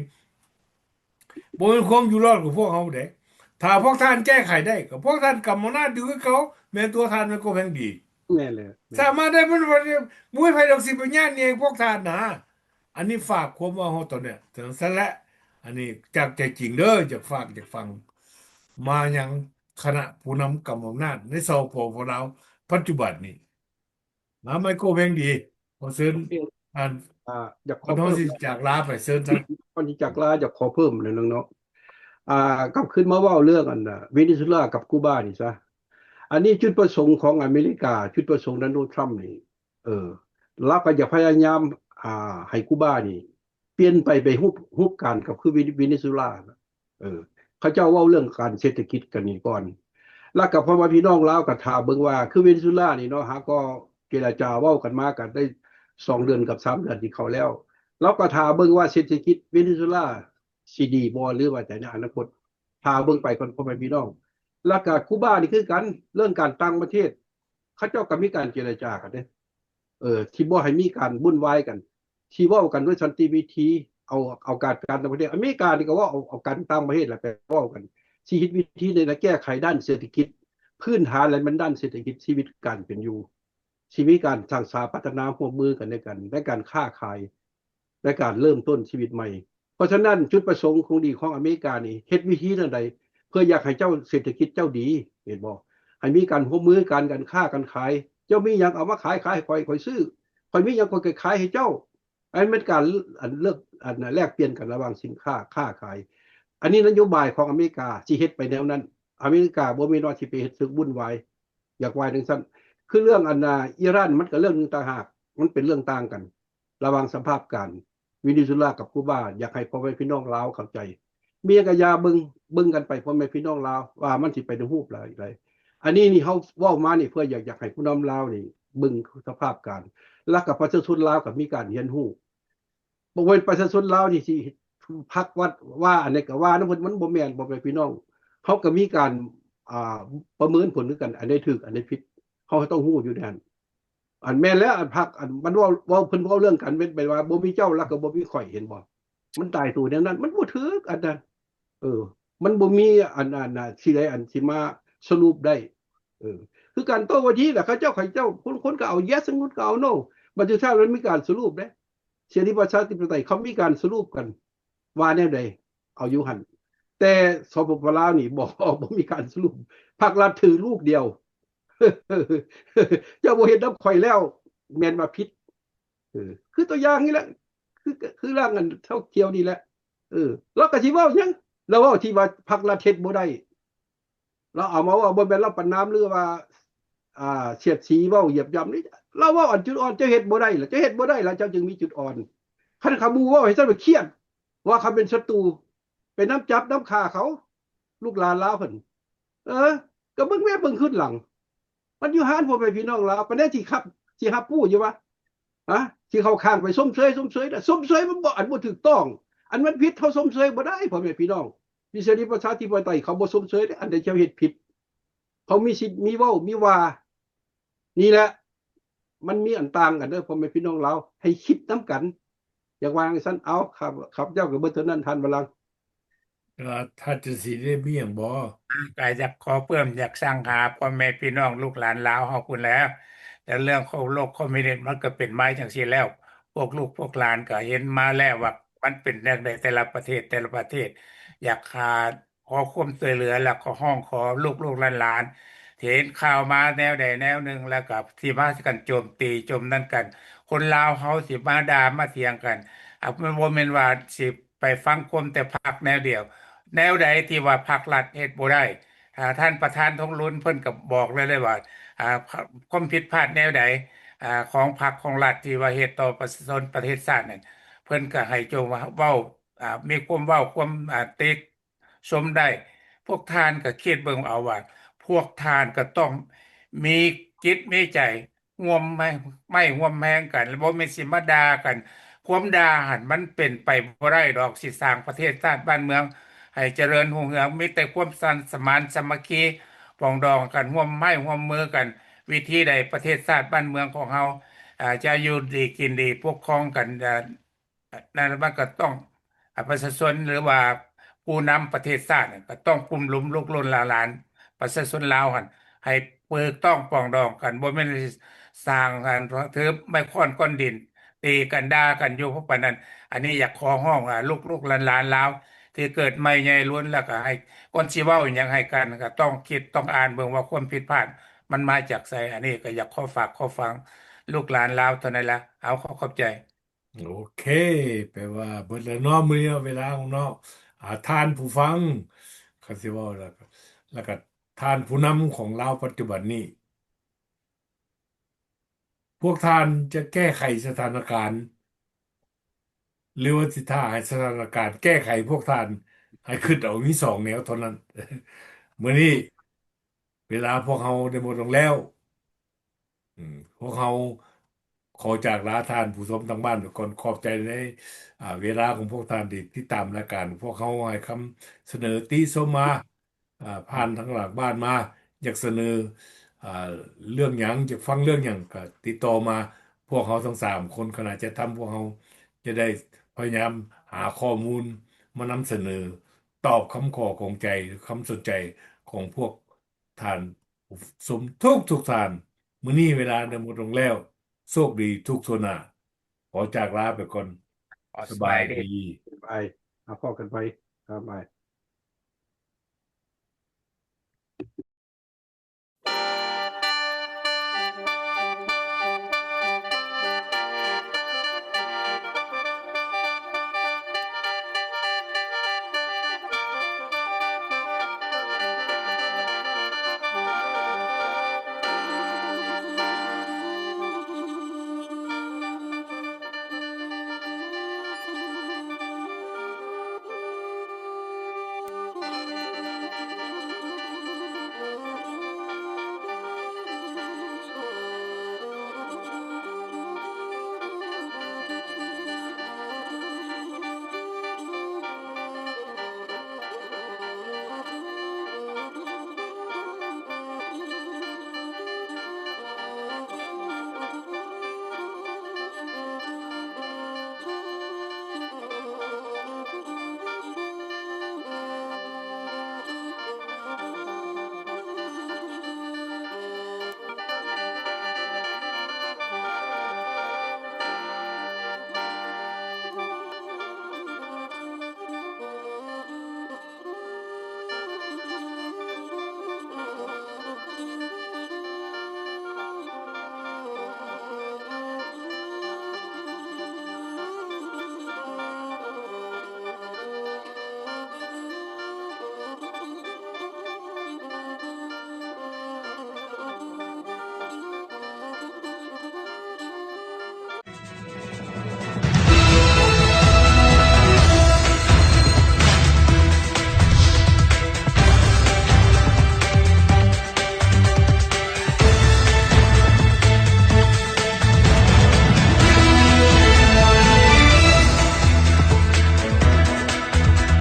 บ่เป็นความอยู่รอดของพวกเขาเด้ถ้าพวกท่านแก้ไขได้ก็พวกท่านกำอำนาจอยู่กับเขาแม้ตัวท่านมันก็แพงดีแม่นเลยแม่นสามารถได้มันบ่ได้มุ้ยไผดอกสิไปย่านเองพวกท่านนะ อันนี้ฝากความว่าเฮาตอนเนี้ยจังซั่นแหละอันนี้จากใจจริงเด้ออยากฝากอยากฟังมายังคณะผู้นำกำอำนาจในสปปลาวปัจจุบันนี้นะไมโครเพลงดีขอเชิญอ่านอ่าอยากขก่อนเฮาอเพิ่ม สิจากลาไปเชิญซะก่อนที่จากลาอยากขอเพิ่มเลยน้องเนาะกลับขึ้นมาเว่าเรื่องอันน่ะเวเนซุเอลากับกูบานี่ซะอันนี้จุดประสงค์ของอเมริกาจุดประสงค์โดนัลด์ทรัมป์นี่เออเราก็จะพยายามให้กูบานี่เปลี่ยนไปฮุบการกับคือเวเนซุเอลาเออเขาเจ้าเว่าเรื่องการเศรษฐกิจกันนี่ก่อนแล้วกับพ่อมาพี่น้องลาวกับถามเบิ่งว่าคือเวเนซุเอลานี่เนาะฮะก็เจรจาเว้ากันมากันได้2 เดือนกับ3 เดือนที่เขาแล้ว เราก็ทาเบิ่งว่าเศรษฐกิจเวเนซุเอลาสิดีบ่หรือว่าจะในอนาคตทาเบิ่งไปก่อนพ่อแม่พี่น้องแล้วก็คูบานี่คือกันเรื่องการต่างประเทศเขาเจ้าก็มีการเจรจากันเด้ที่บ่ให้มีการวุ่นวายกันที่เว้ากันด้วยสันติวิธีเอาการต่างประเทศอเมริกานี่ก็ว่าเอาการต่างประเทศแหละไปเว้ากันชีวิตวิธีในการแก้ไขด้านเศรษฐกิจพื้นฐานอะไรมันด้านเศรษฐกิจชีวิตการเป็นอยู่ชีวิตการสร้างสรรค์พัฒนาร่วมมือกันในกันและการค้าขาย และการเริ่มต้นชีวิตใหม่เพราะฉะนั้นจุดประสงค์ของดีของอเมริกานี่เฮ็ดวิธีนั่นใดเพื่ออยากให้เจ้าเศรษฐกิจเจ้าดีเห็นบ่ให้มีการร่วมมือการค้าการขายเจ้ามีหยังเอามาขายค่อยซื้อค่อยมีหยังก็ขายให้เจ้าอันเป็นการเลิกแลกเปลี่ยนกันระหว่างสินค้าค้าขายอันนี้นโยบายของอเมริกาสิเฮ็ดไปแนวนั้นอเมริกาบ่มีว่าสิไปเฮ็ดศึกวุ่นวายอยากวายจังซั่นคือเรื่องอิหร่านมันก็เรื่องนึงต่างหากมันเป็นเรื่องต่างกันระหว่างสภาพการเวเนซุเอลากับคูบาอยากให้พ่อแม่พี่น้องลาวเข้าใจเมียกับยาเบิ่งกันไปพ่อแม่พี่น้องลาวว่ามันสิไปในรูปอะไรอันนี้นี่เฮาเว้ามานี่เพื่ออยากให้ผู้นำลาวนี่เบิ่งสภาพการแล้วกับประชาชนลาวก็มีการเรียนรู้บ่แม่นประชาชนลาวนี่สิพักวัดว่าอันนี้ก็ว่านำเพิ่นมันบ่แม่นบ่แม่นพี่น้องเขาก็มีการประเมินผลคือกันอันใดถูกอันใดผิดเขาต้องรู้อยู่นั่น อันแม่นแล้วอันพักอันมันว่าเพิ่นเว้าเรื่องกันเป็นไปว่าบ่มีเจ้าแล้วก็บ่มีข่อยเห็นบ่มันตายตัวแนวนั้นมันบ่ถูกอันนั้นเออมันบ่มีอันน่ะสิได้อันสิมาสรุปได้คือการโต้วาทีแหละเขาเจ้าคนก็เอา yes คนก็เอา no บัดสุดท้ายมันมีการสรุปเด้เสรีประชาธิปไตยเขามีการสรุปกันว่าแนวใดเอาอยู่หั่นแต่สปปลาวนี่บ่มีการสรุปพรรครัฐถือลูกเดียว เจ้าบ่เห็นน้ำข่อยแล้วแม่นว่าผิดคือตัวอย่างนี่แหละคือร่างกันเท่าเกี่ยวนี่แหละแล้วก็สิเว้าหยังแล้วเว้าที่ว่าพรรครัฐเฮ็ดบ่ได้เราเอามาว่าบ่แม่นเราประณามหรือว่าเสียดสีเว้าเหยียบย่ำนี่เราเว้าอันจุดอ่อนเจ้าเฮ็ดบ่ได้ล่ะเจ้าเฮ็ดบ่ได้ล่ะเจ้าจึงมีจุดอ่อนคันเขาบูเว้าให้ซั่นว่าเครียดว่าเขาเป็นศัตรูเป็นน้ำจับน้ำฆ่าเขาลูกหลานลาวเพิ่นก็เบิ่งแม่เบิ่งขึ้นหลัง มันอยู่หานพ่อแม่พี่น้องลาวประเด็นที่ครับสิฮับผู้อยู่วะที่เขาข้างไปส้มเสยน่ะส้มเสยมันบ่อันบ่ถูกต้องอันมันผิดเท่าส้มเสยบ่ได้พ่อแม่พี่น้องมีเสรีประชาธิปไตยเขาบ่ส้มเสยอันใดเจ้าเฮ็ดผิดเขามีสิทธิ์มีเว้ามีว่านี่แหละมันมีอันต่างกันเด้อพ่อแม่พี่น้องลาวให้คิดนำกันอย่างว่าจังซั่นเอาครับเจ้าก็เบิดเท่านั้นท่านบลังถ้าจะสิได้มีหยังบ่ ก็อยากขอเพิ่มอยากสร้างหาพ่อแม่พี่น้องลูกหลานลาวเฮาพู้นแหล้วแต่เรื่องของโลกคอมมิวนิสต์มันก็เป็นมาจังซี่แล้วพวกลูกพวกหลานก็เห็นมาแล้วว่ามันเป็นจั่งใดแต่ละประเทศอยากขอความช่วยเหลือแล้วก็ร้องขอลูกๆหลานๆที่เห็นข่าวมาแนวใดแนวหนึ่งแล้วก็สิมากันโจมตีโจมนั่นกัน คนลาวเขาสิมาด่ามาเถียงกันมันบ่แม่นว่าสิไปฟังความแต่พรรคแนวเดียว แนวใดที่ว่าพรรครัฐเฮ็ดบ่ได้ท่านประธานทงลุ้นเพิ่นก็บอกเลยว่าความผิดพลาดแนวใดของพรรคของรัฐที่ว่าเฮ็ดต่อประชาชนประเทศชาตินั่นเพิ่นก็ให้จงว่าเว้ามีความเว้าความติชมได้พวกท่านก็คิดเบิ่งเอาว่าพวกท่านก็ต้องมีจิตมีใจร่วมไม่ร่วมแรงกันบ่แม่นสิมาด่ากันความด่าหั่นมันเป็นไปบ่ได้ดอกสิสร้างประเทศชาติบ้านเมือง ให้เจริญรุ่งเรืองมีแต่ความสมานสามัคคีปรองดองกันร่วมไม้ร่วมมือกันวิธีใดประเทศชาติบ้านเมืองของเฮาจะอยู่ดีกินดีปกครองกันนั่นมันก็ต้องประชาชนหรือว่าผู้นำประเทศชาติก็ต้องกลุ่มลุมลูกหลนหลานประชาชนลาวหั่นให้เปิดต้องปรองดองกันบ่แม่นสร้างกันถือไม้ค้อนก้อนดิน ตีกันด่ากันอยู่เพราะปานนั้นอันนี้อยากขอห้องลูกหลานๆลาวที่เกิดใหม่ใหญ่ล้วนแล้วก็ให้ก่อนสิเว้าอิหยังให้กันก็ต้องคิดต้องอ่านเบิ่งว่าความผิดพลาดมันมาจากไสอันนี้ก็อยากขอฝากขอฟังลูกหลานลาวเท่านั้นละเอาขอขอบใจโอเคแปลว่าเบิดแล้วเนาะมื้อนี้เวลาของเนาะท่านผู้ฟังเขาสิเว้าแล้วก็ท่านผู้นำของลาวปัจจุบันนี้พวกท่านจะแก้ไขสถานการณ์หรือว่าสิท่าให้สถานการณ์แก้ไขพวกท่านให้ขึ้นเอามีสองแนวเท่านั้นมื้อนี้เวลาพวกเราได้หมดลงแล้วพวกเราขอจากลาท่านผู้ชมทางบ้านทุกคนขอบใจในเวลาของพวกท่านที่ติดตามรายการพวกเขาให้คำเสนอติชมมาผ่านทางหลังบ้านมาอยากเสนออ่าเรื่องหยังอยากฟังเรื่องหยังก็ติดต่อมาพวกเขาทั้ง3 คนขณะจะทำพวกเขาจะได้พยายามหาข้อมูลมานำเสนอตอบคำขอของใจหรือคำสนใจของพวกท่านผู้ชมทุกท่าน มื้อนี้เวลาได้หมดลงแล้วโชคดีทุกโทนาขอจากลาไปก่อนขอสบายสบายดีดีไปเอาพอกันไปครับไป